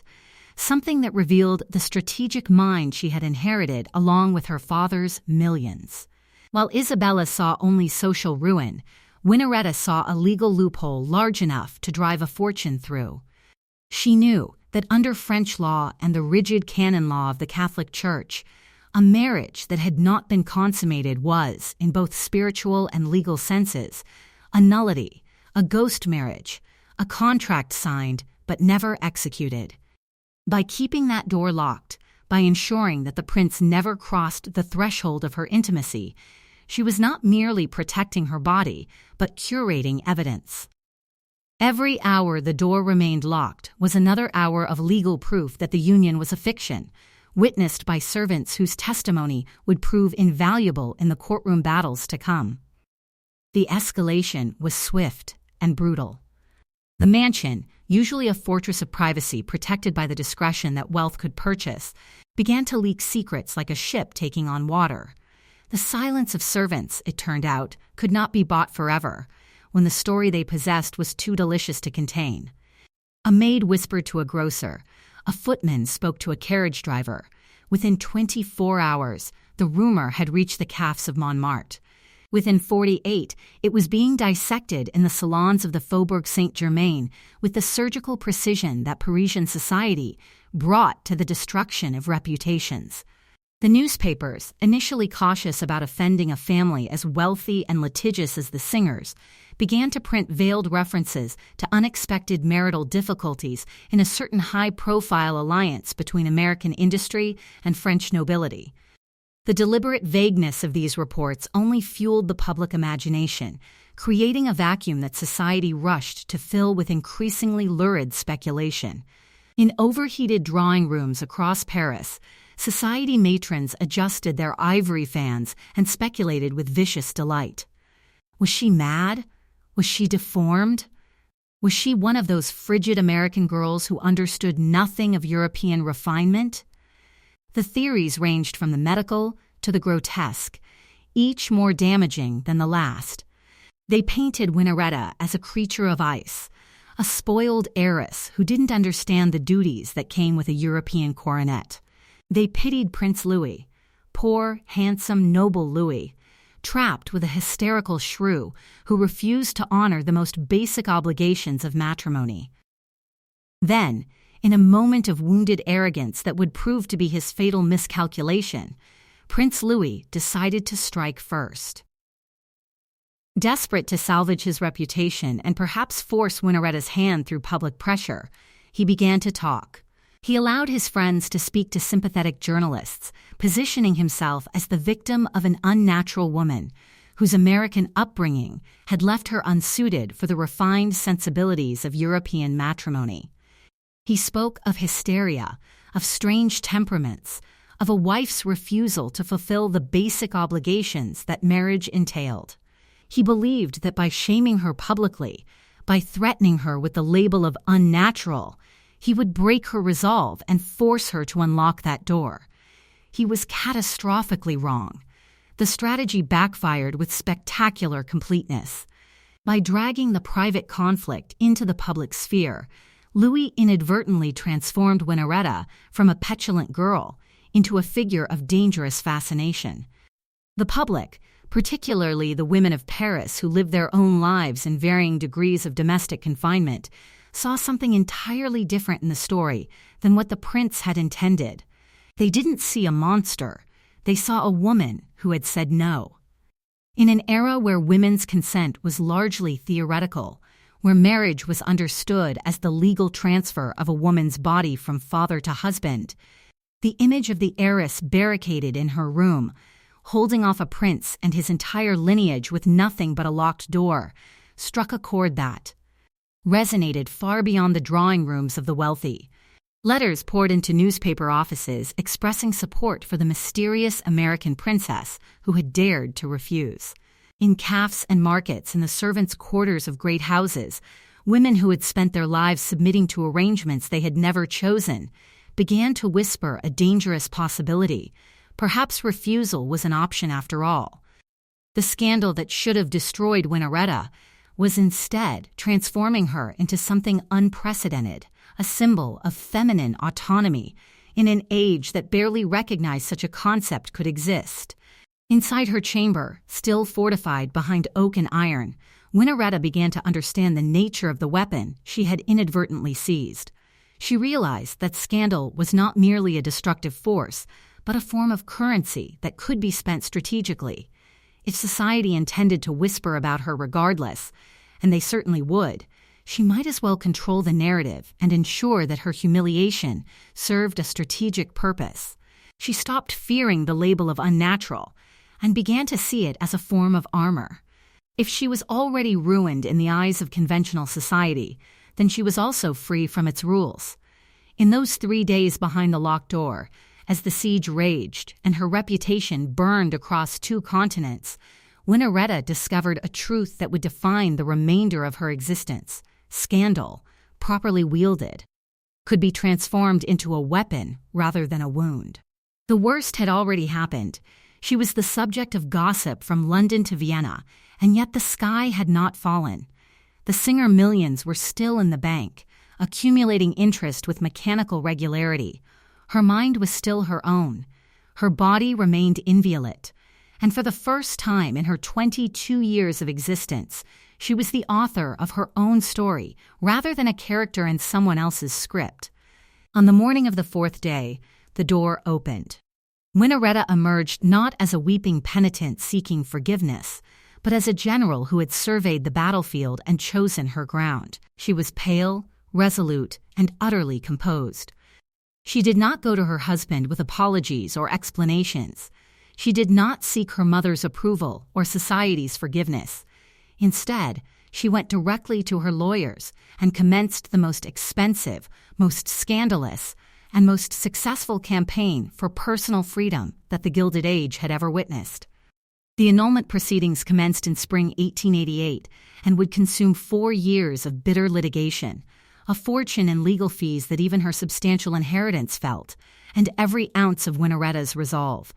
something that revealed the strategic mind she had inherited along with her father's millions. While Isabella saw only social ruin, Winnaretta saw a legal loophole large enough to drive a fortune through. She knew that under French law and the rigid canon law of the Catholic Church, a marriage that had not been consummated was, in both spiritual and legal senses, a nullity, a ghost marriage, a contract signed but never executed. By keeping that door locked, by ensuring that the prince never crossed the threshold of her intimacy, she was not merely protecting her body, but curating evidence. Every hour the door remained locked was another hour of legal proof that the union was a fiction, witnessed by servants whose testimony would prove invaluable in the courtroom battles to come. The escalation was swift and brutal. The mansion, usually a fortress of privacy protected by the discretion that wealth could purchase, began to leak secrets like a ship taking on water. The silence of servants, it turned out, could not be bought forever, when the story they possessed was too delicious to contain. A maid whispered to a grocer. A footman spoke to a carriage driver. Within 24 hours, the rumor had reached the cafes of Montmartre. Within 48, it was being dissected in the salons of the Faubourg Saint-Germain with the surgical precision that Parisian society brought to the destruction of reputations. The newspapers, initially cautious about offending a family as wealthy and litigious as the Singers, began to print veiled references to unexpected marital difficulties in a certain high-profile alliance between American industry and French nobility. The deliberate vagueness of these reports only fueled the public imagination, creating a vacuum that society rushed to fill with increasingly lurid speculation. In overheated drawing rooms across Paris, society matrons adjusted their ivory fans and speculated with vicious delight. Was she mad? Was she deformed? Was she one of those frigid American girls who understood nothing of European refinement? The theories ranged from the medical to the grotesque, each more damaging than the last. They painted Winnaretta as a creature of ice, a spoiled heiress who didn't understand the duties that came with a European coronet. They pitied Prince Louis, poor, handsome, noble Louis, trapped with a hysterical shrew who refused to honor the most basic obligations of matrimony. Then, in a moment of wounded arrogance that would prove to be his fatal miscalculation, Prince Louis decided to strike first. Desperate to salvage his reputation and perhaps force Winnaretta's hand through public pressure, he began to talk. He allowed his friends to speak to sympathetic journalists, positioning himself as the victim of an unnatural woman whose American upbringing had left her unsuited for the refined sensibilities of European matrimony. He spoke of hysteria, of strange temperaments, of a wife's refusal to fulfill the basic obligations that marriage entailed. He believed that by shaming her publicly, by threatening her with the label of unnatural, he would break her resolve and force her to unlock that door. He was catastrophically wrong. The strategy backfired with spectacular completeness. By dragging the private conflict into the public sphere, Louis inadvertently transformed Winnaretta from a petulant girl into a figure of dangerous fascination. The public, particularly the women of Paris who lived their own lives in varying degrees of domestic confinement, saw something entirely different in the story than what the prince had intended. They didn't see a monster. They saw a woman who had said no. In an era where women's consent was largely theoretical, where marriage was understood as the legal transfer of a woman's body from father to husband, the image of the heiress barricaded in her room, holding off a prince and his entire lineage with nothing but a locked door, struck a chord that resonated far beyond the drawing rooms of the wealthy. Letters poured into newspaper offices expressing support for the mysterious American princess who had dared to refuse. In cafes and markets, in the servants' quarters of great houses, women who had spent their lives submitting to arrangements they had never chosen began to whisper a dangerous possibility. Perhaps refusal was an option after all. The scandal that should have destroyed Winnaretta was instead transforming her into something unprecedented, a symbol of feminine autonomy in an age that barely recognized such a concept could exist. Inside her chamber, still fortified behind oak and iron, Winnaretta began to understand the nature of the weapon she had inadvertently seized. She realized that scandal was not merely a destructive force, but a form of currency that could be spent strategically. If society intended to whisper about her regardless, and they certainly would, she might as well control the narrative and ensure that her humiliation served a strategic purpose. She stopped fearing the label of unnatural and began to see it as a form of armor. If she was already ruined in the eyes of conventional society, then she was also free from its rules. In those 3 days behind the locked door, as the siege raged and her reputation burned across 2 continents, Winnaretta discovered a truth that would define the remainder of her existence. Scandal, properly wielded, could be transformed into a weapon rather than a wound. The worst had already happened. She was the subject of gossip from London to Vienna, and yet the sky had not fallen. The singer millions were still in the bank, accumulating interest with mechanical regularity. Her mind was still her own. Her body remained inviolate. And for the first time in her 22 years of existence, she was the author of her own story, rather than a character in someone else's script. On the morning of the fourth day, the door opened. Winnaretta emerged not as a weeping penitent seeking forgiveness, but as a general who had surveyed the battlefield and chosen her ground. She was pale, resolute, and utterly composed. She did not go to her husband with apologies or explanations. She did not seek her mother's approval or society's forgiveness. Instead, she went directly to her lawyers and commenced the most expensive, most scandalous, and most successful campaign for personal freedom that the Gilded Age had ever witnessed. The annulment proceedings commenced in spring 1888 and would consume 4 years of bitter litigation, a fortune in legal fees that even her substantial inheritance felt, and every ounce of Winnaretta's resolve.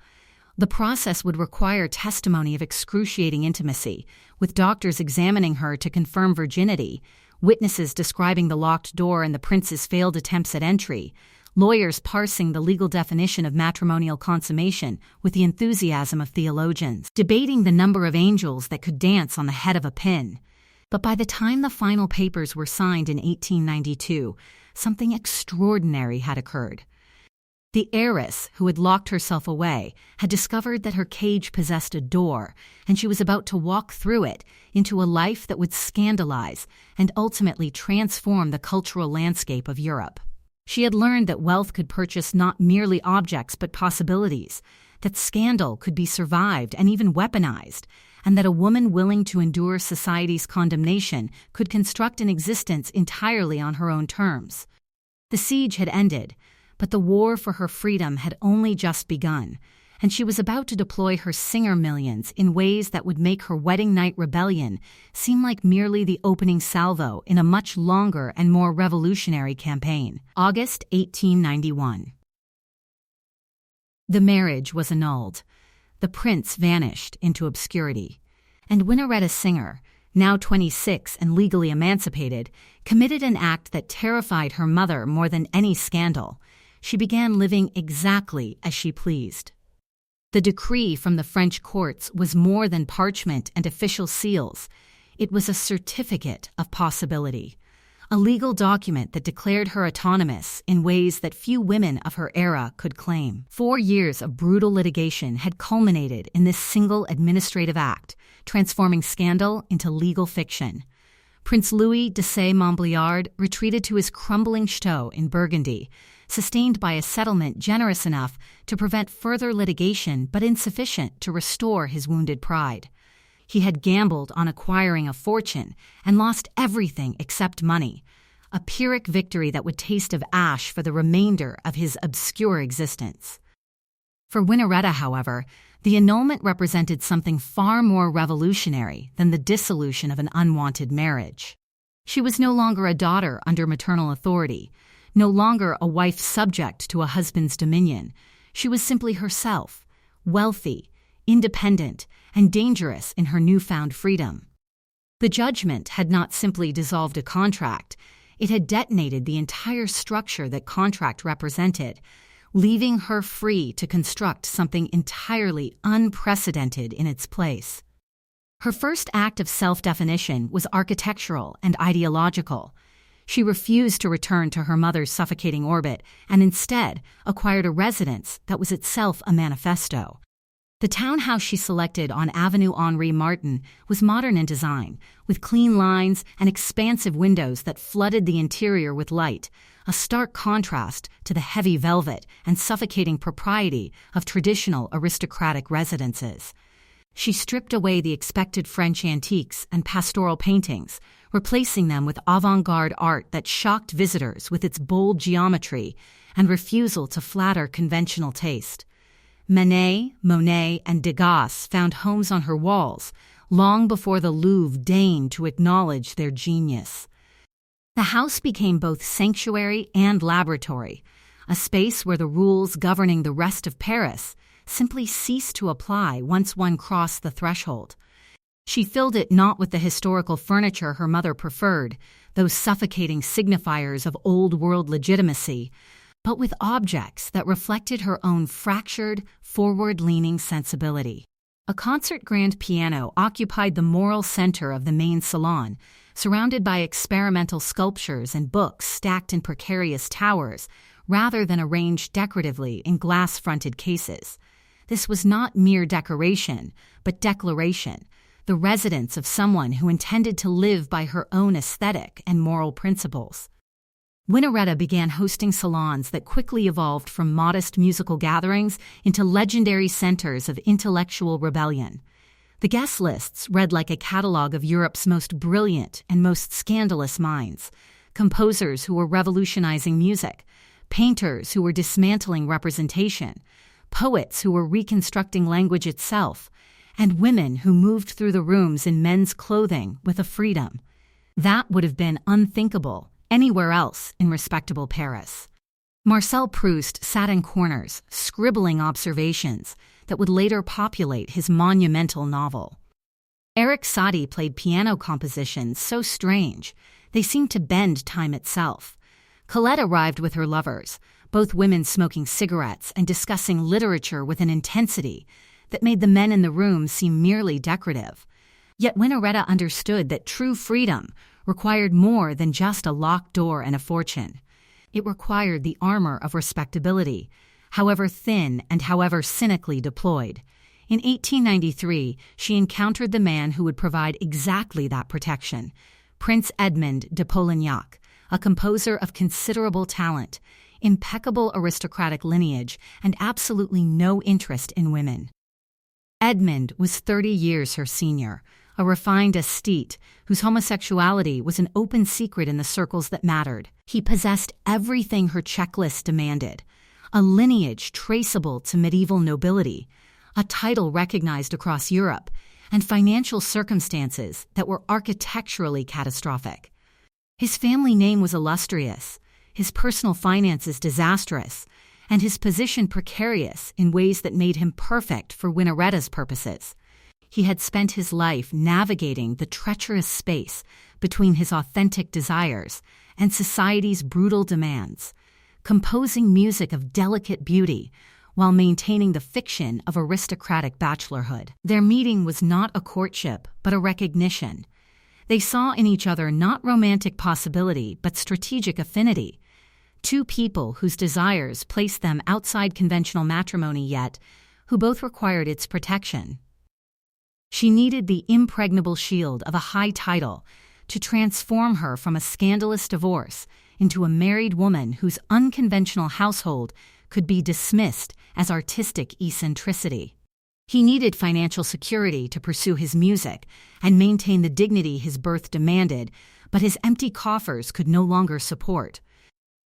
The process would require testimony of excruciating intimacy, with doctors examining her to confirm virginity, witnesses describing the locked door and the prince's failed attempts at entry, lawyers parsing the legal definition of matrimonial consummation with the enthusiasm of theologians, debating the number of angels that could dance on the head of a pin. But by the time the final papers were signed in 1892, something extraordinary had occurred. The heiress, who had locked herself away, had discovered that her cage possessed a door, and she was about to walk through it into a life that would scandalize and ultimately transform the cultural landscape of Europe. She had learned that wealth could purchase not merely objects but possibilities, that scandal could be survived and even weaponized, and that a woman willing to endure society's condemnation could construct an existence entirely on her own terms. The siege had ended, but the war for her freedom had only just begun, and she was about to deploy her singer millions in ways that would make her wedding night rebellion seem like merely the opening salvo in a much longer and more revolutionary campaign. August 1891. The marriage was annulled. The prince vanished into obscurity, and Winnaretta Singer, now 26 and legally emancipated, committed an act that terrified her mother more than any scandal. She began living exactly as she pleased. The decree from the French courts was more than parchment and official seals. It was a certificate of possibility, a legal document that declared her autonomous in ways that few women of her era could claim. 4 years of brutal litigation had culminated in this single administrative act, transforming scandal into legal fiction. Prince Louis de Montbéliard retreated to his crumbling chateau in Burgundy, sustained by a settlement generous enough to prevent further litigation but insufficient to restore his wounded pride. He had gambled on acquiring a fortune and lost everything except money, a Pyrrhic victory that would taste of ash for the remainder of his obscure existence. For Winnaretta, however, the annulment represented something far more revolutionary than the dissolution of an unwanted marriage. She was no longer a daughter under maternal authority, no longer a wife subject to a husband's dominion. She was simply herself, wealthy, independent, and dangerous in her newfound freedom. The judgment had not simply dissolved a contract, it had detonated the entire structure that contract represented, leaving her free to construct something entirely unprecedented in its place. Her first act of self-definition was architectural and ideological. She refused to return to her mother's suffocating orbit and instead acquired a residence that was itself a manifesto. The townhouse she selected on Avenue Henri Martin was modern in design, with clean lines and expansive windows that flooded the interior with light, a stark contrast to the heavy velvet and suffocating propriety of traditional aristocratic residences. She stripped away the expected French antiques and pastoral paintings, replacing them with avant-garde art that shocked visitors with its bold geometry and refusal to flatter conventional taste. Manet, Monet, and Degas found homes on her walls long before the Louvre deigned to acknowledge their genius. The house became both sanctuary and laboratory, a space where the rules governing the rest of Paris simply ceased to apply once one crossed the threshold. She filled it not with the historical furniture her mother preferred, those suffocating signifiers of old-world legitimacy, but with objects that reflected her own fractured, forward-leaning sensibility. A concert grand piano occupied the moral center of the main salon, surrounded by experimental sculptures and books stacked in precarious towers, rather than arranged decoratively in glass-fronted cases. This was not mere decoration, but declaration, the residence of someone who intended to live by her own aesthetic and moral principles. Winnaretta began hosting salons that quickly evolved from modest musical gatherings into legendary centers of intellectual rebellion. The guest lists read like a catalog of Europe's most brilliant and most scandalous minds, composers who were revolutionizing music, painters who were dismantling representation, poets who were reconstructing language itself, and women who moved through the rooms in men's clothing with a freedom that would have been unthinkable anywhere else in respectable Paris. Marcel Proust sat in corners, scribbling observations that would later populate his monumental novel. Eric Satie played piano compositions so strange they seemed to bend time itself. Colette arrived with her lovers, both women smoking cigarettes and discussing literature with an intensity that made the men in the room seem merely decorative. Yet Winnaretta understood that true freedom required more than just a locked door and a fortune. It required the armor of respectability, however thin and however cynically deployed. In 1893, she encountered the man who would provide exactly that protection, Prince Edmond de Polignac, a composer of considerable talent, impeccable aristocratic lineage, and absolutely no interest in women. Edmond was 30 years her senior, a refined aesthete whose homosexuality was an open secret in the circles that mattered. He possessed everything her checklist demanded: a lineage traceable to medieval nobility, a title recognized across Europe, and financial circumstances that were architecturally catastrophic. His family name was illustrious, his personal finances disastrous, and his position precarious in ways that made him perfect for Winnaretta's purposes. He had spent his life navigating the treacherous space between his authentic desires and society's brutal demands, composing music of delicate beauty while maintaining the fiction of aristocratic bachelorhood. Their meeting was not a courtship, but a recognition. They saw in each other not romantic possibility, but strategic affinity. Two people whose desires placed them outside conventional matrimony, yet who both required its protection. She needed the impregnable shield of a high title to transform her from a scandalous divorce into a married woman whose unconventional household could be dismissed as artistic eccentricity. He needed financial security to pursue his music and maintain the dignity his birth demanded, but his empty coffers could no longer support.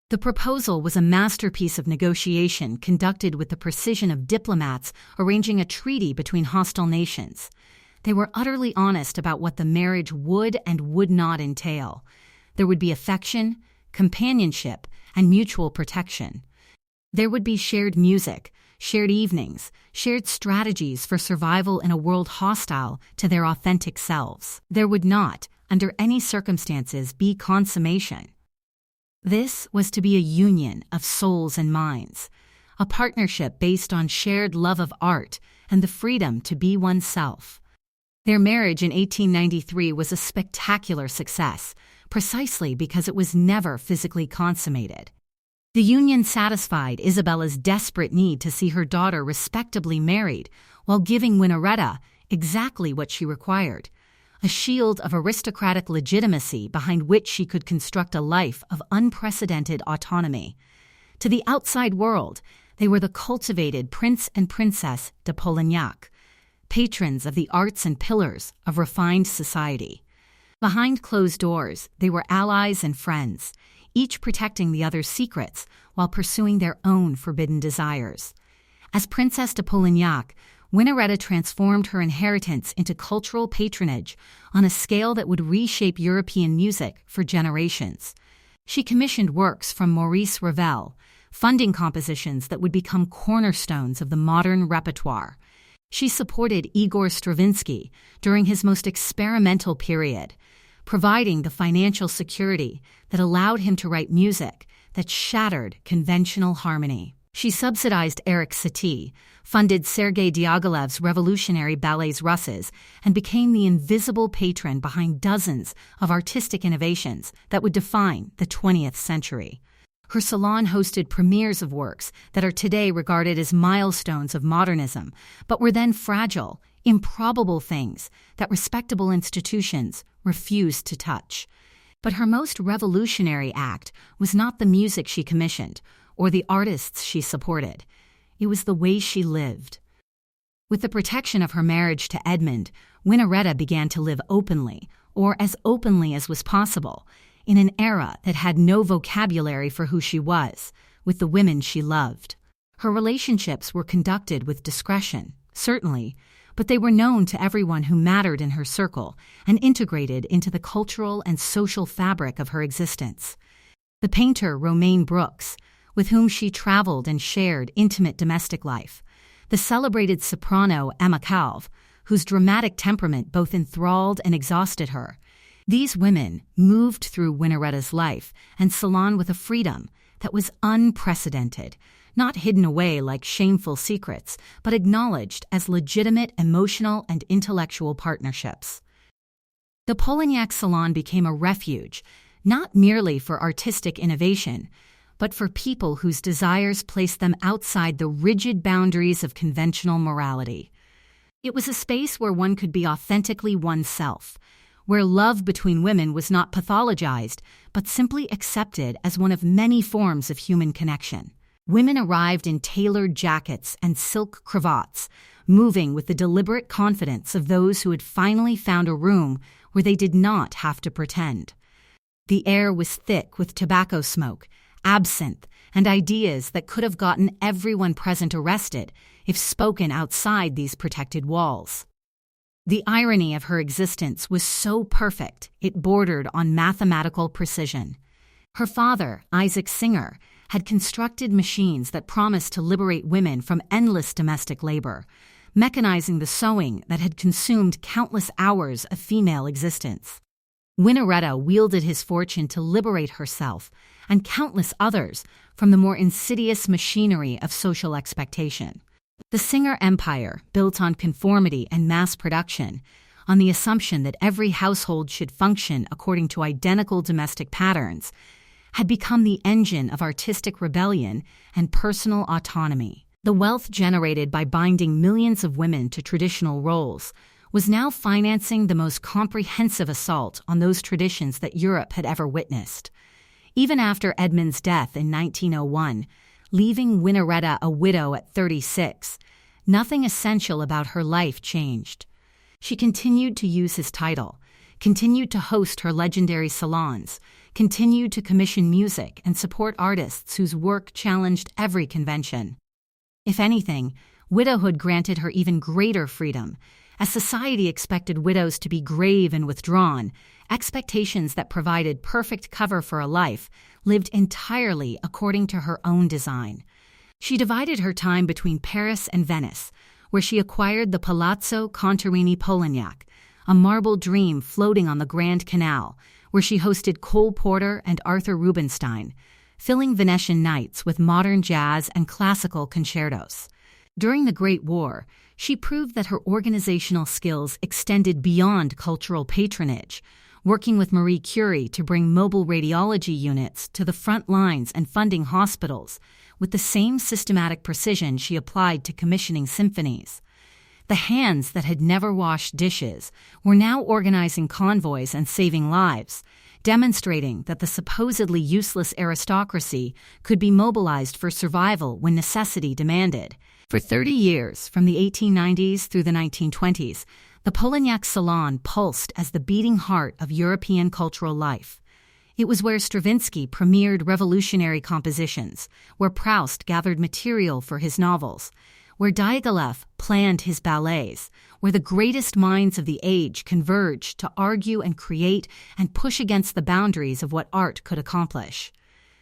The proposal was a masterpiece of negotiation conducted with the precision of diplomats arranging a treaty between hostile nations. They were utterly honest about what the marriage would and would not entail. There would be affection, companionship, and mutual protection. There would be shared music, shared evenings, shared strategies for survival in a world hostile to their authentic selves. There would not, under any circumstances, be consummation. This was to be a union of souls and minds, a partnership based on shared love of art and the freedom to be oneself. Their marriage in 1893 was a spectacular success, precisely because it was never physically consummated. The union satisfied Isabella's desperate need to see her daughter respectably married while giving Winnaretta exactly what she required: a shield of aristocratic legitimacy behind which she could construct a life of unprecedented autonomy. To the outside world, they were the cultivated Prince and Princess de Polignac, patrons of the arts and pillars of refined society. Behind closed doors, they were allies and friends, each protecting the other's secrets while pursuing their own forbidden desires. As Princess de Polignac, Winnaretta transformed her inheritance into cultural patronage on a scale that would reshape European music for generations. She commissioned works from Maurice Ravel, funding compositions that would become cornerstones of the modern repertoire. She supported Igor Stravinsky during his most experimental period, providing the financial security that allowed him to write music that shattered conventional harmony. She subsidized Erik Satie, funded Sergei Diaghilev's revolutionary ballets Russes, and became the invisible patron behind dozens of artistic innovations that would define the 20th century. Her salon hosted premieres of works that are today regarded as milestones of modernism, but were then fragile, improbable things that respectable institutions refused to touch. But her most revolutionary act was not the music she commissioned or the artists she supported. It was the way she lived. With the protection of her marriage to Edmund, Winnaretta began to live openly, or as openly as was possible, in an era that had no vocabulary for who she was, with the women she loved. Her relationships were conducted with discretion, certainly, but they were known to everyone who mattered in her circle and integrated into the cultural and social fabric of her existence. The painter Romain Brooks, with whom she traveled and shared intimate domestic life, the celebrated soprano Emma Calve, whose dramatic temperament both enthralled and exhausted her. These women moved through Winnaretta's life and salon with a freedom that was unprecedented, not hidden away like shameful secrets, but acknowledged as legitimate emotional and intellectual partnerships. The Polignac salon became a refuge, not merely for artistic innovation, but for people whose desires placed them outside the rigid boundaries of conventional morality. It was a space where one could be authentically oneself, where love between women was not pathologized, but simply accepted as one of many forms of human connection. Women arrived in tailored jackets and silk cravats, moving with the deliberate confidence of those who had finally found a room where they did not have to pretend. The air was thick with tobacco smoke, absinthe, and ideas that could have gotten everyone present arrested if spoken outside these protected walls. The irony of her existence was so perfect it bordered on mathematical precision. Her father, Isaac Singer, had constructed machines that promised to liberate women from endless domestic labor, mechanizing the sewing that had consumed countless hours of female existence. Winnaretta wielded his fortune to liberate herself and countless others from the more insidious machinery of social expectation. The Singer empire, built on conformity and mass production, on the assumption that every household should function according to identical domestic patterns, had become the engine of artistic rebellion and personal autonomy. The wealth generated by binding millions of women to traditional roles was now financing the most comprehensive assault on those traditions that Europe had ever witnessed. Even after Edmund's death in 1901, leaving Winnaretta a widow at 36, nothing essential about her life changed. She continued to use his title, continued to host her legendary salons, continued to commission music and support artists whose work challenged every convention. If anything, widowhood granted her even greater freedom. As society expected widows to be grave and withdrawn, expectations that provided perfect cover for a life lived entirely according to her own design. She divided her time between Paris and Venice, where she acquired the Palazzo Contarini Polignac, a marble dream floating on the Grand Canal, where she hosted Cole Porter and Arthur Rubinstein, filling Venetian nights with modern jazz and classical concertos. During the Great War, she proved that her organizational skills extended beyond cultural patronage, working with Marie Curie to bring mobile radiology units to the front lines and funding hospitals with the same systematic precision she applied to commissioning symphonies. The hands that had never washed dishes were now organizing convoys and saving lives, demonstrating that the supposedly useless aristocracy could be mobilized for survival when necessity demanded. For 30 years, from the 1890s through the 1920s, the Polignac salon pulsed as the beating heart of European cultural life. It was where Stravinsky premiered revolutionary compositions, where Proust gathered material for his novels, where Diaghilev planned his ballets, where the greatest minds of the age converged to argue and create and push against the boundaries of what art could accomplish.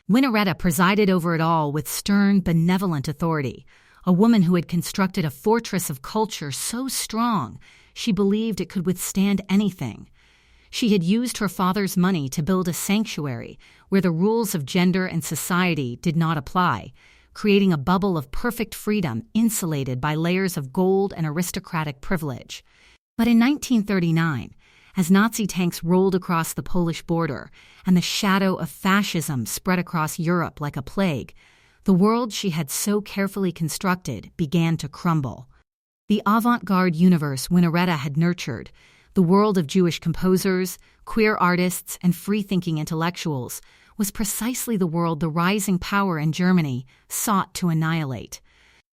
Winnaretta presided over it all with stern, benevolent authority, a woman who had constructed a fortress of culture so strong she believed it could withstand anything. She had used her father's money to build a sanctuary where the rules of gender and society did not apply, creating a bubble of perfect freedom insulated by layers of gold and aristocratic privilege. But in 1939, as Nazi tanks rolled across the Polish border and the shadow of fascism spread across Europe like a plague, the world she had so carefully constructed began to crumble. The avant-garde universe Winnaretta had nurtured, the world of Jewish composers, queer artists, and free-thinking intellectuals, was precisely the world the rising power in Germany sought to annihilate.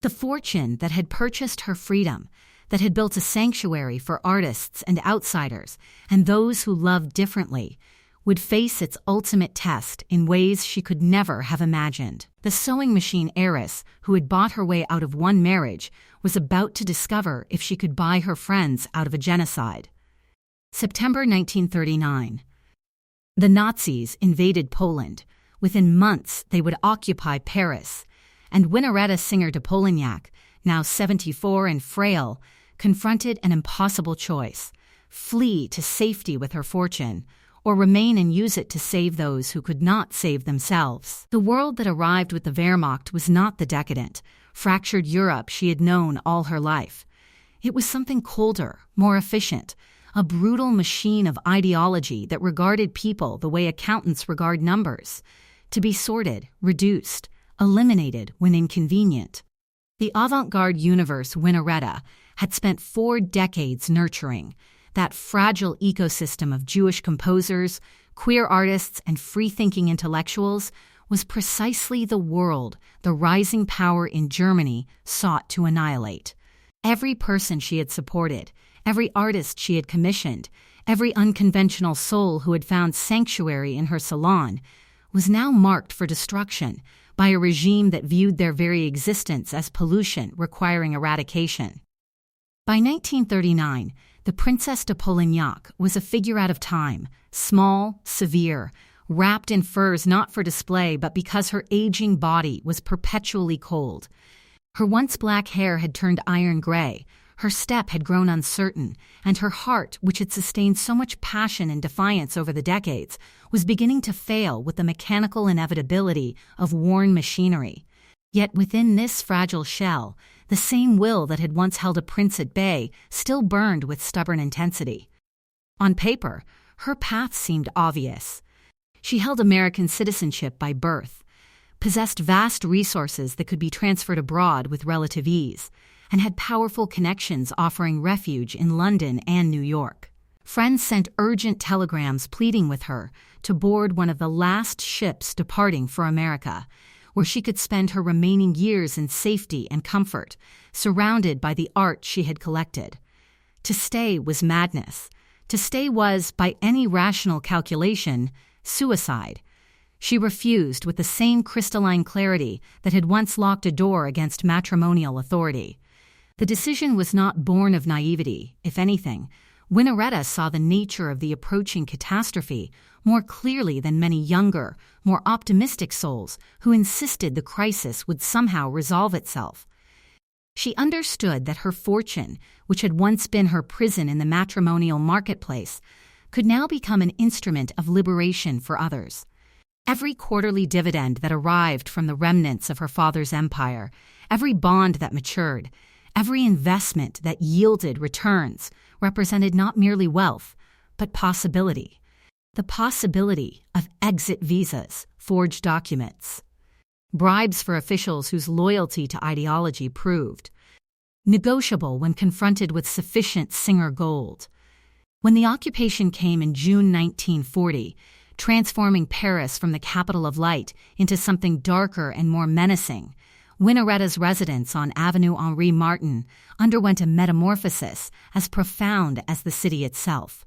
The fortune that had purchased her freedom, that had built a sanctuary for artists and outsiders and those who loved differently, would face its ultimate test in ways she could never have imagined. The sewing machine Heiress, who had bought her way out of one marriage, was about to discover if she could buy her friends out of a genocide. September 1939. The Nazis invaded Poland. Within months, they would occupy Paris, and Winnaretta singer de Polignac, now 74 and frail, confronted an impossible choice: flee to safety with her fortune, or remain and use it to save those who could not save themselves. The world that arrived with the Wehrmacht was not the decadent, fractured Europe she had known all her life. It was something colder, more efficient, a brutal machine of ideology that regarded people the way accountants regard numbers, to be sorted, reduced, eliminated when inconvenient. The avant-garde universe Winnaretta had spent 4 decades nurturing, that fragile ecosystem of Jewish composers, queer artists, and free-thinking intellectuals, was precisely the world the rising power in Germany sought to annihilate. Every person she had supported, every artist she had commissioned, every unconventional soul who had found sanctuary in her salon, was now marked for destruction by a regime that viewed their very existence as pollution requiring eradication. By 1939, the Princess de Polignac was a figure out of time, small, severe, wrapped in furs not for display but because her aging body was perpetually cold. Her once black hair had turned iron gray, her step had grown uncertain, and her heart, which had sustained so much passion and defiance over the decades, was beginning to fail with the mechanical inevitability of worn machinery. Yet within this fragile shell, the same will that had once held a prince at bay still burned with stubborn intensity. On paper, her path seemed obvious. She held American citizenship by birth, possessed vast resources that could be transferred abroad with relative ease, and had powerful connections offering refuge in London and New York. Friends sent urgent telegrams pleading with her to board one of the last ships departing for America, where she could spend her remaining years in safety and comfort, surrounded by the art she had collected. To stay was madness. To stay was, by any rational calculation, suicide. She refused with the same crystalline clarity that had once locked a door against matrimonial authority. The decision was not born of naivety. If anything, Winnaretta saw the nature of the approaching catastrophe more clearly than many younger, more optimistic souls who insisted the crisis would somehow resolve itself. She understood that her fortune, which had once been her prison in the matrimonial marketplace, could now become an instrument of liberation for others. Every quarterly dividend that arrived from the remnants of her father's empire, every bond that matured, every investment that yielded returns represented not merely wealth, but possibility. The possibility of exit visas, forged documents, bribes for officials whose loyalty to ideology proved negotiable when confronted with sufficient Singer gold. When the occupation came in June 1940, transforming Paris from the capital of light into something darker and more menacing, Winnaretta's residence on Avenue Henri Martin underwent a metamorphosis as profound as the city itself.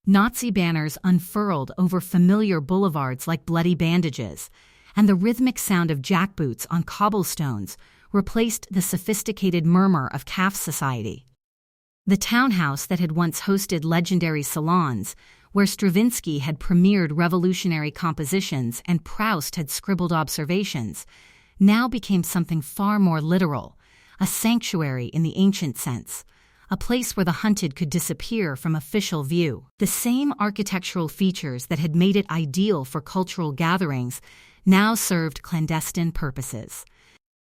Nazi banners unfurled over familiar boulevards like bloody bandages, and the rhythmic sound of jackboots on cobblestones replaced the sophisticated murmur of cafe society. The townhouse that had once hosted legendary salons, where Stravinsky had premiered revolutionary compositions and Proust had scribbled observations, now became something far more literal, a sanctuary in the ancient sense, a place where the hunted could disappear from official view. The same architectural features that had made it ideal for cultural gatherings now served clandestine purposes.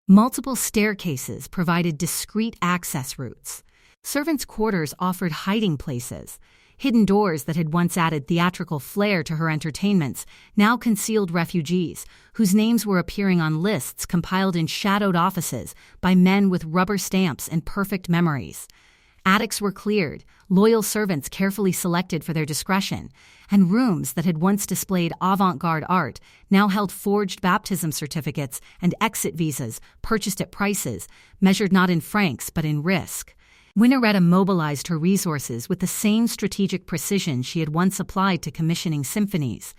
Multiple staircases provided discreet access routes. Servants' quarters offered hiding places. Hidden doors that had once added theatrical flair to her entertainments now concealed refugees, whose names were appearing on lists compiled in shadowed offices by men with rubber stamps and perfect memories. Attics were cleared, loyal servants carefully selected for their discretion, and rooms that had once displayed avant-garde art now held forged baptism certificates and exit visas purchased at prices measured not in francs but in risk. Winnaretta mobilized her resources with the same strategic precision she had once applied to commissioning symphonies,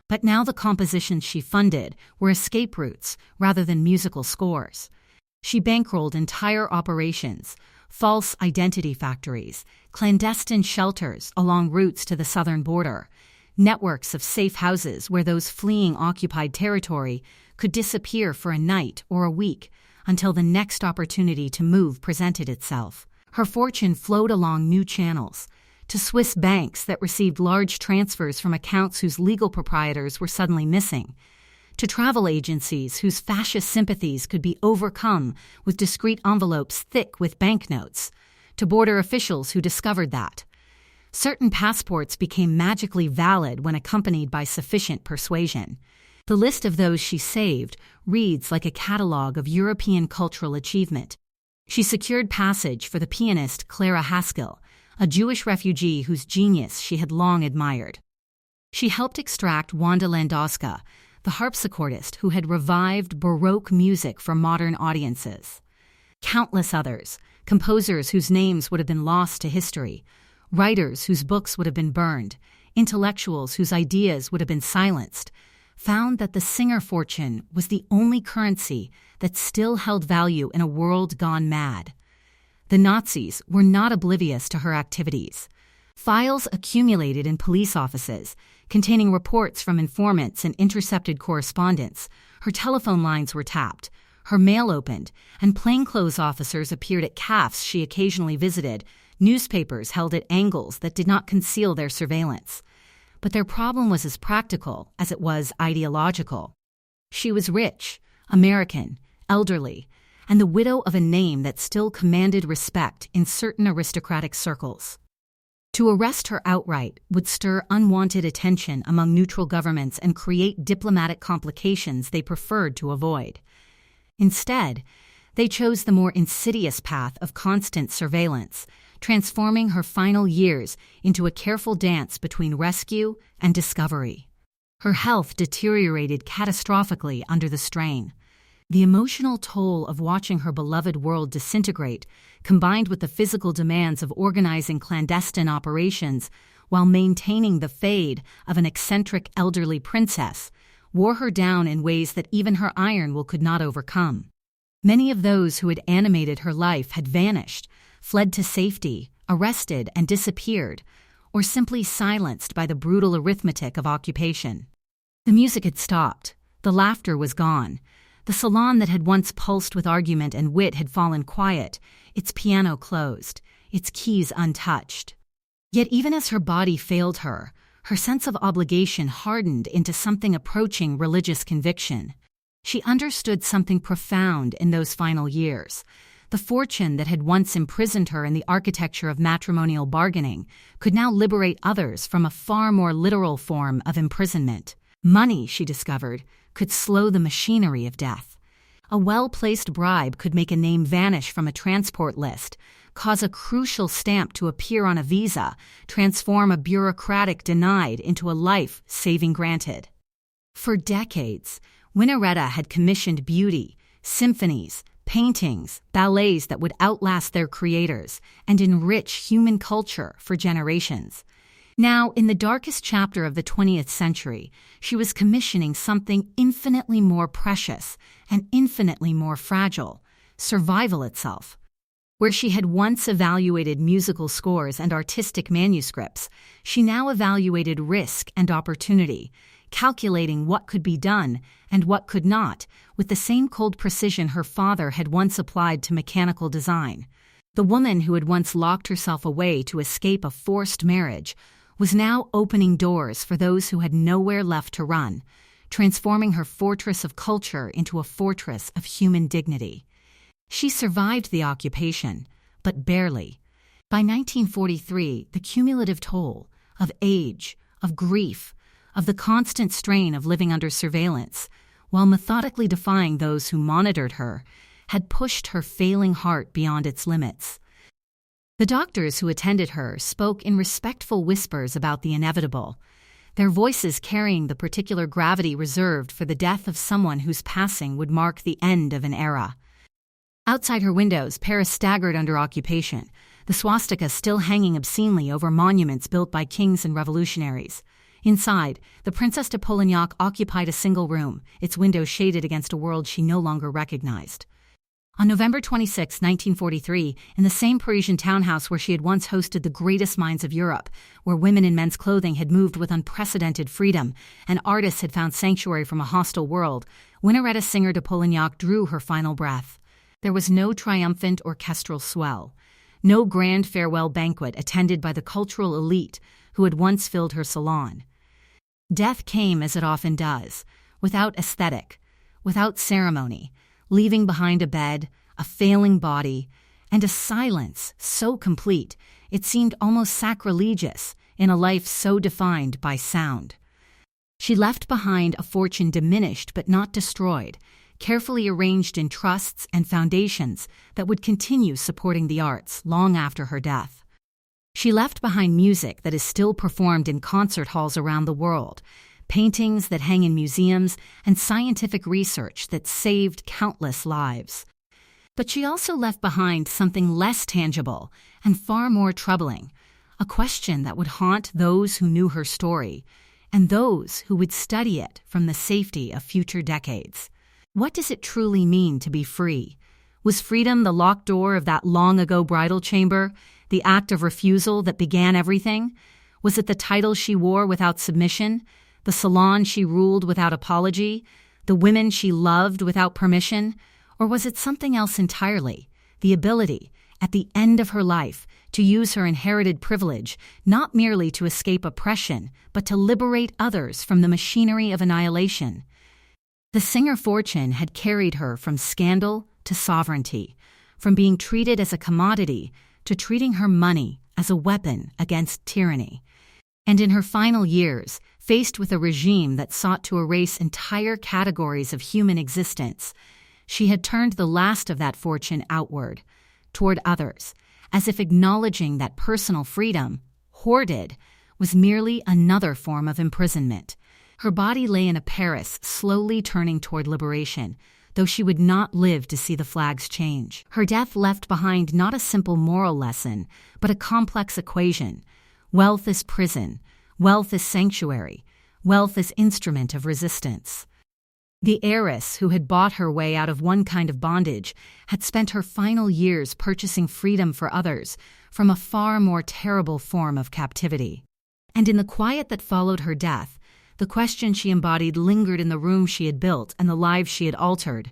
but now the compositions she funded were escape routes rather than musical scores. She bankrolled entire operations, false identity factories, clandestine shelters along routes to the southern border, networks of safe houses where those fleeing occupied territory could disappear for a night or a week until the next opportunity to move presented itself. Her fortune flowed along new channels, to Swiss banks that received large transfers from accounts whose legal proprietors were suddenly missing, to travel agencies whose fascist sympathies could be overcome with discreet envelopes thick with banknotes, to border officials who discovered that certain passports became magically valid when accompanied by sufficient persuasion. The list of those she saved reads like a catalogue of European cultural achievement. She secured passage for the pianist Clara Haskell, a Jewish refugee whose genius she had long admired. She helped extract Wanda Landowska, the harpsichordist who had revived Baroque music for modern audiences. Countless others, composers whose names would have been lost to history, writers whose books would have been burned, intellectuals whose ideas would have been silenced, found that the singer fortune was the only currency that still held value in a world gone mad. The Nazis were not oblivious to her activities. Files accumulated in police offices, containing reports from informants and intercepted correspondence. Her telephone lines were tapped, her mail opened, and plainclothes officers appeared at cafes she occasionally visited, newspapers held at angles that did not conceal their surveillance. But their problem was as practical as it was ideological. She was rich, American, elderly, and the widow of a name that still commanded respect in certain aristocratic circles. To arrest her outright would stir unwanted attention among neutral governments and create diplomatic complications they preferred to avoid. Instead, they chose the more insidious path of constant surveillance, transforming her final years into a careful dance between rescue and discovery. Her health deteriorated catastrophically under the strain. The emotional toll of watching her beloved world disintegrate, combined with the physical demands of organizing clandestine operations while maintaining the fade of an eccentric elderly princess, wore her down in ways that even her iron will could not overcome. Many of those who had animated her life had vanished, fled to safety, arrested and disappeared, or simply silenced by the brutal arithmetic of occupation. The music had stopped, the laughter was gone. The salon that had once pulsed with argument and wit had fallen quiet, its piano closed, its keys untouched. Yet even as her body failed her, her sense of obligation hardened into something approaching religious conviction. She understood something profound in those final years. The fortune that had once imprisoned her in the architecture of matrimonial bargaining could now liberate others from a far more literal form of imprisonment. Money, she discovered, could slow the machinery of death. A well-placed bribe could make a name vanish from a transport list, cause a crucial stamp to appear on a visa, transform a bureaucratic denied into a life-saving granted. For decades, Winnaretta had commissioned beauty, symphonies, paintings, ballets that would outlast their creators and enrich human culture for generations. Now, in the darkest chapter of the 20th century, she was commissioning something infinitely more precious and infinitely more fragile, survival itself. Where she had once evaluated musical scores and artistic manuscripts, she now evaluated risk and opportunity, calculating what could be done and what could not, with the same cold precision her father had once applied to mechanical design. The woman who had once locked herself away to escape a forced marriage was now opening doors for those who had nowhere left to run, transforming her fortress of culture into a fortress of human dignity. She survived the occupation, but barely. By 1943, the cumulative toll of age, of grief, of the constant strain of living under surveillance, while methodically defying those who monitored her, had pushed her failing heart beyond its limits. The doctors who attended her spoke in respectful whispers about the inevitable, their voices carrying the particular gravity reserved for the death of someone whose passing would mark the end of an era. Outside her windows, Paris staggered under occupation, the swastika still hanging obscenely over monuments built by kings and revolutionaries. Inside, the Princess de Polignac occupied a single room, its windows shaded against a world she no longer recognized. On November 26, 1943, in the same Parisian townhouse where she had once hosted the greatest minds of Europe, where women in men's clothing had moved with unprecedented freedom and artists had found sanctuary from a hostile world, Winteretta Singer de Polignac drew her final breath. There was no triumphant orchestral swell, no grand farewell banquet attended by the cultural elite who had once filled her salon. Death came as it often does, without aesthetic, without ceremony, leaving behind a bed, a failing body, and a silence so complete it seemed almost sacrilegious in a life so defined by sound. She left behind a fortune diminished but not destroyed, carefully arranged in trusts and foundations that would continue supporting the arts long after her death. She left behind music that is still performed in concert halls around the world, paintings that hang in museums, and scientific research that saved countless lives. But she also left behind something less tangible and far more troubling, a question that would haunt those who knew her story and those who would study it from the safety of future decades. What does it truly mean to be free? Was freedom the locked door of that long-ago bridal chamber, the act of refusal that began everything? Was it the title she wore without submission, the salon she ruled without apology, the women she loved without permission? Or was it something else entirely, the ability, at the end of her life, to use her inherited privilege not merely to escape oppression, but to liberate others from the machinery of annihilation? The Singer fortune had carried her from scandal to sovereignty, from being treated as a commodity to treating her money as a weapon against tyranny. And in her final years, faced with a regime that sought to erase entire categories of human existence, she had turned the last of that fortune outward, toward others, as if acknowledging that personal freedom, hoarded, was merely another form of imprisonment. Her body lay in a Paris slowly turning toward liberation, though she would not live to see the flags change. Her death left behind not a simple moral lesson, but a complex equation. Wealth is prison, wealth is sanctuary, wealth is instrument of resistance. The heiress who had bought her way out of one kind of bondage had spent her final years purchasing freedom for others from a far more terrible form of captivity. And in the quiet that followed her death, the question she embodied lingered in the room she had built and the lives she had altered.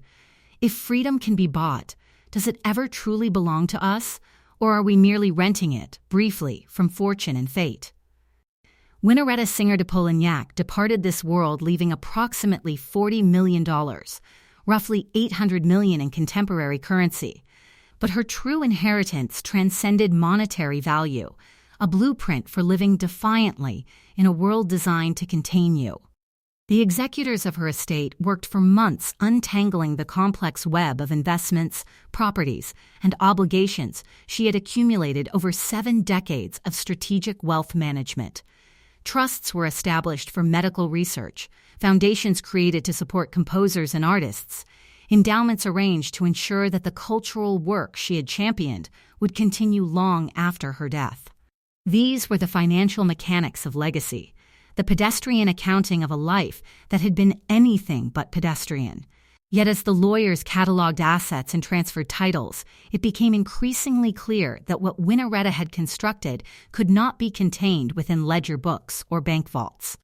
If freedom can be bought, does it ever truly belong to us, or are we merely renting it, briefly, from fortune and fate? Winteretta Singer de Polignac departed this world leaving approximately $40 million, roughly $800 million in contemporary currency. But her true inheritance transcended monetary value, a blueprint for living defiantly in a world designed to contain you. The executors of her estate worked for months untangling the complex web of investments, properties, and obligations she had accumulated over 7 decades of strategic wealth management. Trusts were established for medical research, foundations created to support composers and artists, endowments arranged to ensure that the cultural work she had championed would continue long after her death. These were the financial mechanics of legacy, the pedestrian accounting of a life that had been anything but pedestrian. Yet as the lawyers cataloged assets and transferred titles, it became increasingly clear that what Winnaretta had constructed could not be contained within ledger books or bank vaults.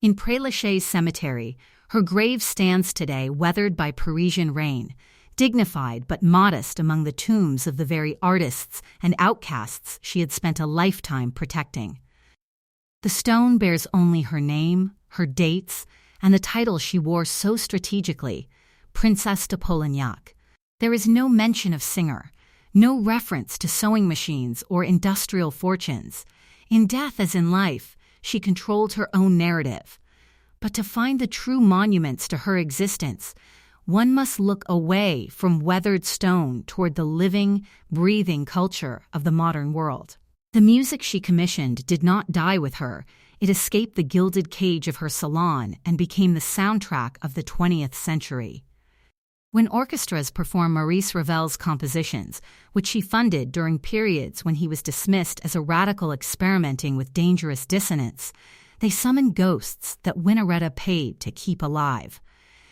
In Père Lachaise cemetery, her grave stands today weathered by Parisian rain, dignified but modest among the tombs of the very artists and outcasts she had spent a lifetime protecting. The stone bears only her name, her dates, and the title she wore so strategically, Princess de Polignac. There is no mention of Singer, no reference to sewing machines or industrial fortunes. In death as in life, she controlled her own narrative. But to find the true monuments to her existence, one must look away from weathered stone toward the living, breathing culture of the modern world. The music she commissioned did not die with her. It escaped the gilded cage of her salon and became the soundtrack of the 20th century. When orchestras perform Maurice Ravel's compositions, which she funded during periods when he was dismissed as a radical experimenting with dangerous dissonance, they summon ghosts that Winnaretta paid to keep alive.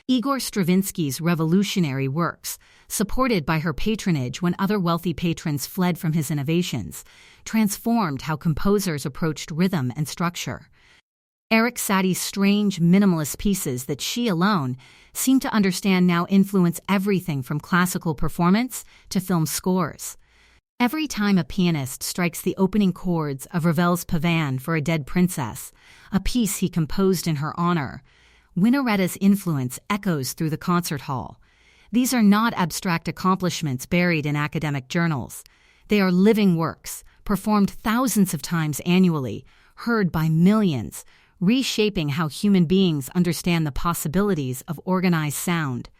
Igor Stravinsky's revolutionary works, supported by her patronage when other wealthy patrons fled from his innovations, transformed how composers approached rhythm and structure. Erik Satie's strange, minimalist pieces that she alone seemed to understand now influence everything from classical performance to film scores. Every time a pianist strikes the opening chords of Ravel's Pavane for a Dead Princess, a piece he composed in her honor, Winnaretta's influence echoes through the concert hall. These are not abstract accomplishments buried in academic journals. They are living works, performed thousands of times annually, heard by millions, reshaping how human beings understand the possibilities of organized sound.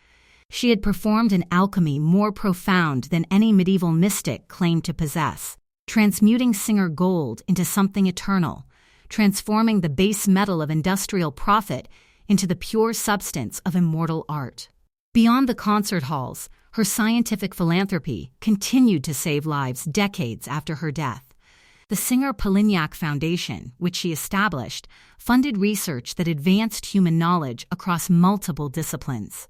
She had performed an alchemy more profound than any medieval mystic claimed to possess, transmuting Singer gold into something eternal, transforming the base metal of industrial profit into the pure substance of immortal art. Beyond the concert halls, her scientific philanthropy continued to save lives decades after her death. The Singer-Polignac Foundation, which she established, funded research that advanced human knowledge across multiple disciplines.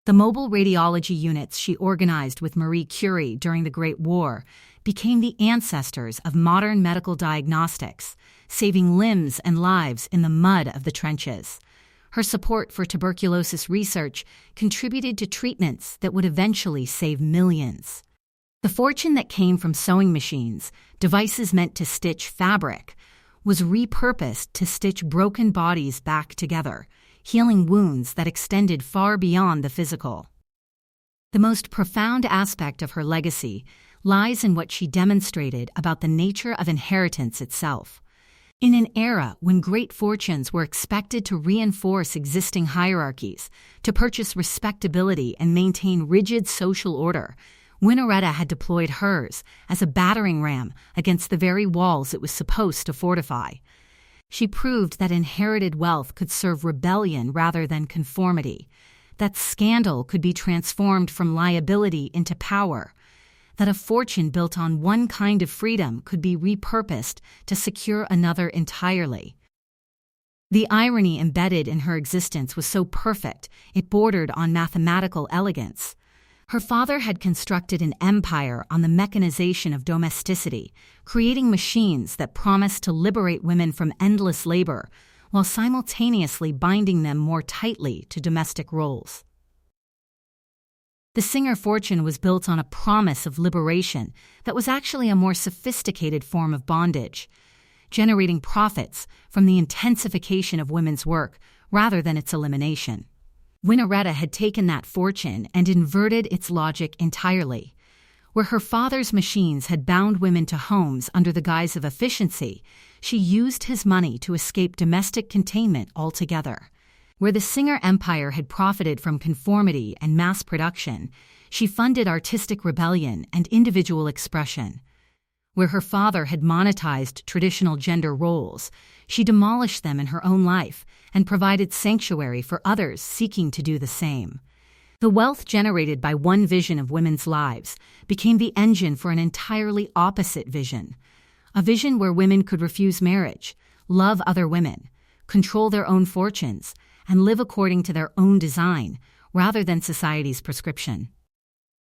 The mobile radiology units she organized with Marie Curie during the Great War became the ancestors of modern medical diagnostics, saving limbs and lives in the mud of the trenches. Her support for tuberculosis research contributed to treatments that would eventually save millions. The fortune that came from sewing machines, devices meant to stitch fabric, was repurposed to stitch broken bodies back together, healing wounds that extended far beyond the physical. The most profound aspect of her legacy lies in what she demonstrated about the nature of inheritance itself. In an era when great fortunes were expected to reinforce existing hierarchies, to purchase respectability and maintain rigid social order, Winnaretta had deployed hers as a battering ram against the very walls it was supposed to fortify. She proved that inherited wealth could serve rebellion rather than conformity, that scandal could be transformed from liability into power, that a fortune built on one kind of freedom could be repurposed to secure another entirely. The irony embedded in her existence was so perfect it bordered on mathematical elegance. Her father had constructed an empire on the mechanization of domesticity, creating machines that promised to liberate women from endless labor, while simultaneously binding them more tightly to domestic roles. The Singer fortune was built on a promise of liberation that was actually a more sophisticated form of bondage, generating profits from the intensification of women's work rather than its elimination. Winnaretta had taken that fortune and inverted its logic entirely. Where her father's machines had bound women to homes under the guise of efficiency, she used his money to escape domestic containment altogether. Where the Singer empire had profited from conformity and mass production, she funded artistic rebellion and individual expression. Where her father had monetized traditional gender roles, she demolished them in her own life and provided sanctuary for others seeking to do the same. The wealth generated by one vision of women's lives became the engine for an entirely opposite vision, a vision where women could refuse marriage, love other women, control their own fortunes, and live according to their own design, rather than society's prescription.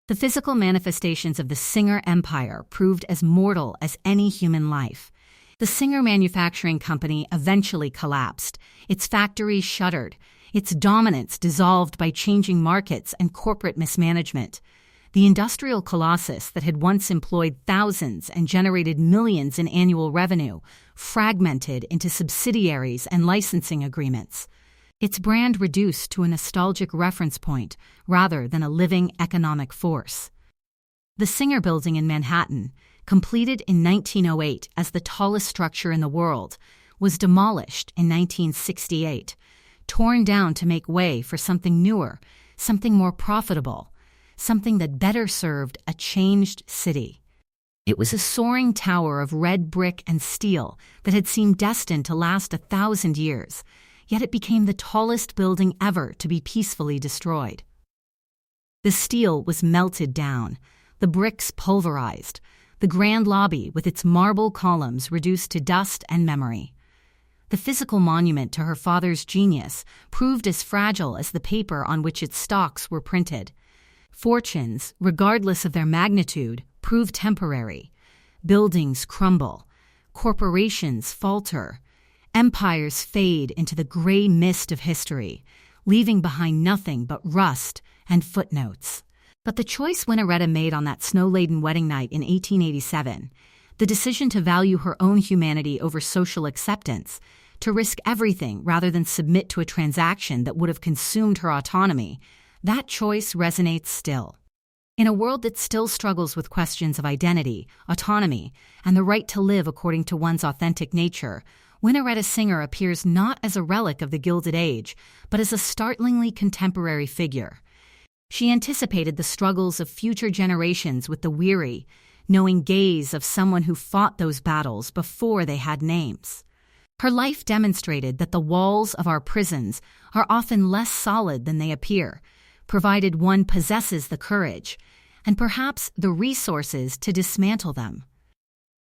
The physical manifestations of the Singer empire proved as mortal as any human life. The Singer Manufacturing Company eventually collapsed, its factories shuttered, its dominance dissolved by changing markets and corporate mismanagement. The industrial colossus that had once employed thousands and generated millions in annual revenue fragmented into subsidiaries and licensing agreements. Its brand reduced to a nostalgic reference point rather than a living economic force. The Singer Building in Manhattan, completed in 1908 as the tallest structure in the world, was demolished in 1968, torn down to make way for something newer, something more profitable, something that better served a changed city. It was a soaring tower of red brick and steel that had seemed destined to last 1,000 years, yet it became the tallest building ever to be peacefully destroyed. The steel was melted down, the bricks pulverized, the grand lobby with its marble columns reduced to dust and memory. The physical monument to her father's genius proved as fragile as the paper on which its stocks were printed. Fortunes, regardless of their magnitude, prove temporary. Buildings crumble. Corporations falter. Empires fade into the gray mist of history, leaving behind nothing but rust and footnotes. But the choice Winnaretta made on that snow-laden wedding night in 1887, the decision to value her own humanity over social acceptance, to risk everything rather than submit to a transaction that would have consumed her autonomy, that choice resonates still. In a world that still struggles with questions of identity, autonomy, and the right to live according to one's authentic nature, Winnaretta Singer appears not as a relic of the Gilded Age, but as a startlingly contemporary figure. She anticipated the struggles of future generations with the weary, knowing gaze of someone who fought those battles before they had names. Her life demonstrated that the walls of our prisons are often less solid than they appear, provided one possesses the courage, and perhaps the resources to dismantle them.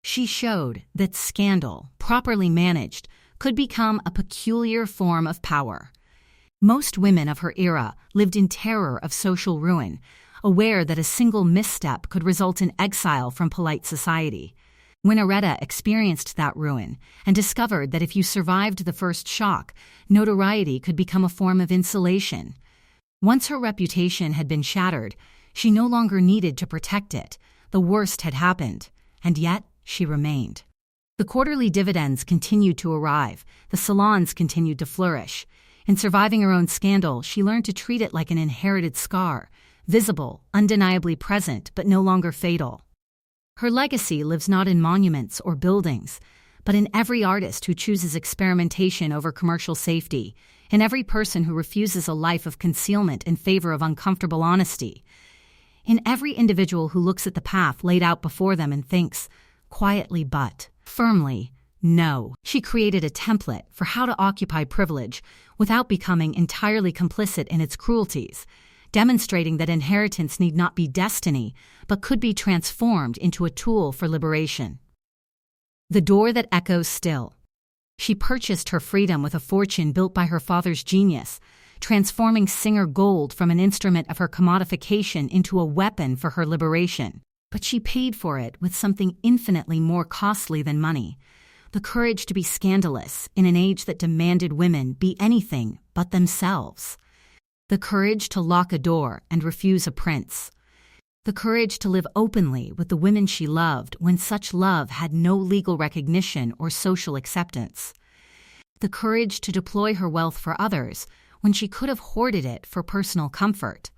She showed that scandal, properly managed, could become a peculiar form of power. Most women of her era lived in terror of social ruin, aware that a single misstep could result in exile from polite society. Winnaretta experienced that ruin and discovered that if you survived the first shock, notoriety could become a form of insulation. Once her reputation had been shattered, she no longer needed to protect it. The worst had happened, and yet she remained. The quarterly dividends continued to arrive. The salons continued to flourish. In surviving her own scandal, she learned to treat it like an inherited scar, visible, undeniably present, but no longer fatal. Her legacy lives not in monuments or buildings, but in every artist who chooses experimentation over commercial safety, in every person who refuses a life of concealment in favor of uncomfortable honesty, in every individual who looks at the path laid out before them and thinks, quietly but firmly, no. She created a template for how to occupy privilege without becoming entirely complicit in its cruelties, demonstrating that inheritance need not be destiny, but could be transformed into a tool for liberation. The door that echoes still. She purchased her freedom with a fortune built by her father's genius, transforming Singer gold from an instrument of her commodification into a weapon for her liberation. But she paid for it with something infinitely more costly than money: the courage to be scandalous in an age that demanded women be anything but themselves. The courage to lock a door and refuse a prince. The courage to live openly with the women she loved when such love had no legal recognition or social acceptance. The courage to deploy her wealth for others when she could have hoarded it for personal comfort.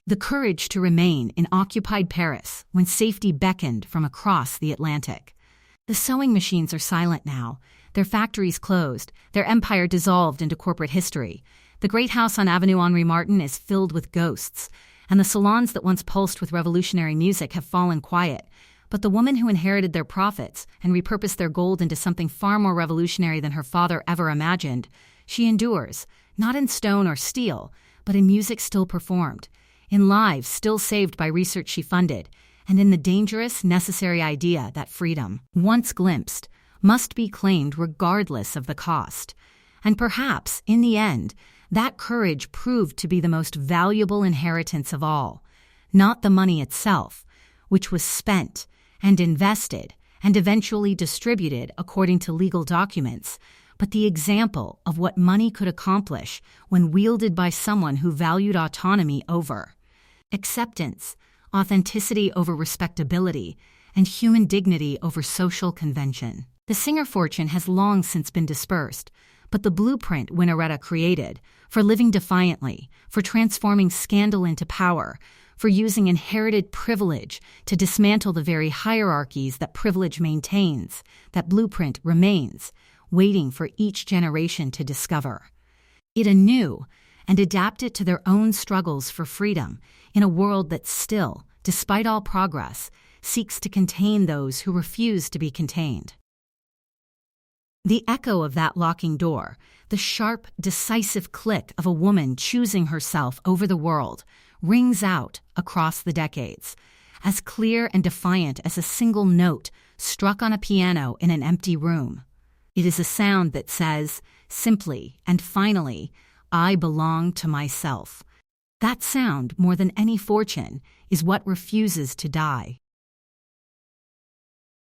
The courage to remain in occupied Paris when safety beckoned from across the Atlantic. The sewing machines are silent now, their factories closed, their empire dissolved into corporate history. The great house on Avenue Henri Martin is filled with ghosts, and the salons that once pulsed with revolutionary music have fallen quiet. But the woman who inherited their profits and repurposed their gold into something far more revolutionary than her father ever imagined, she endures, not in stone or steel, but in music still performed, in lives still saved by research she funded, and in the dangerous, necessary idea that freedom, once glimpsed, must be claimed regardless of the cost. And perhaps, in the end, That courage proved to be the most valuable inheritance of all, not the money itself, which was spent and invested and eventually distributed according to legal documents, but the example of what money could accomplish when wielded by someone who valued autonomy over acceptance, authenticity over respectability, and human dignity over social convention. The singer fortune has long since been dispersed, but the blueprint Winnaretta created for living defiantly, for transforming scandal into power, for using inherited privilege to dismantle the very hierarchies that privilege maintains, that blueprint remains, waiting for each generation to discover it anew and adapt it to their own struggles for freedom in a world that still, despite all progress, seeks to contain those who refuse to be contained. The echo of that locking door, the sharp, decisive click of a woman choosing herself over the world, rings out across the decades, as clear and defiant as a single note struck on a piano in an empty room. It is a sound that says, simply and finally, I belong to myself. That sound, more than any fortune, is what refuses to die.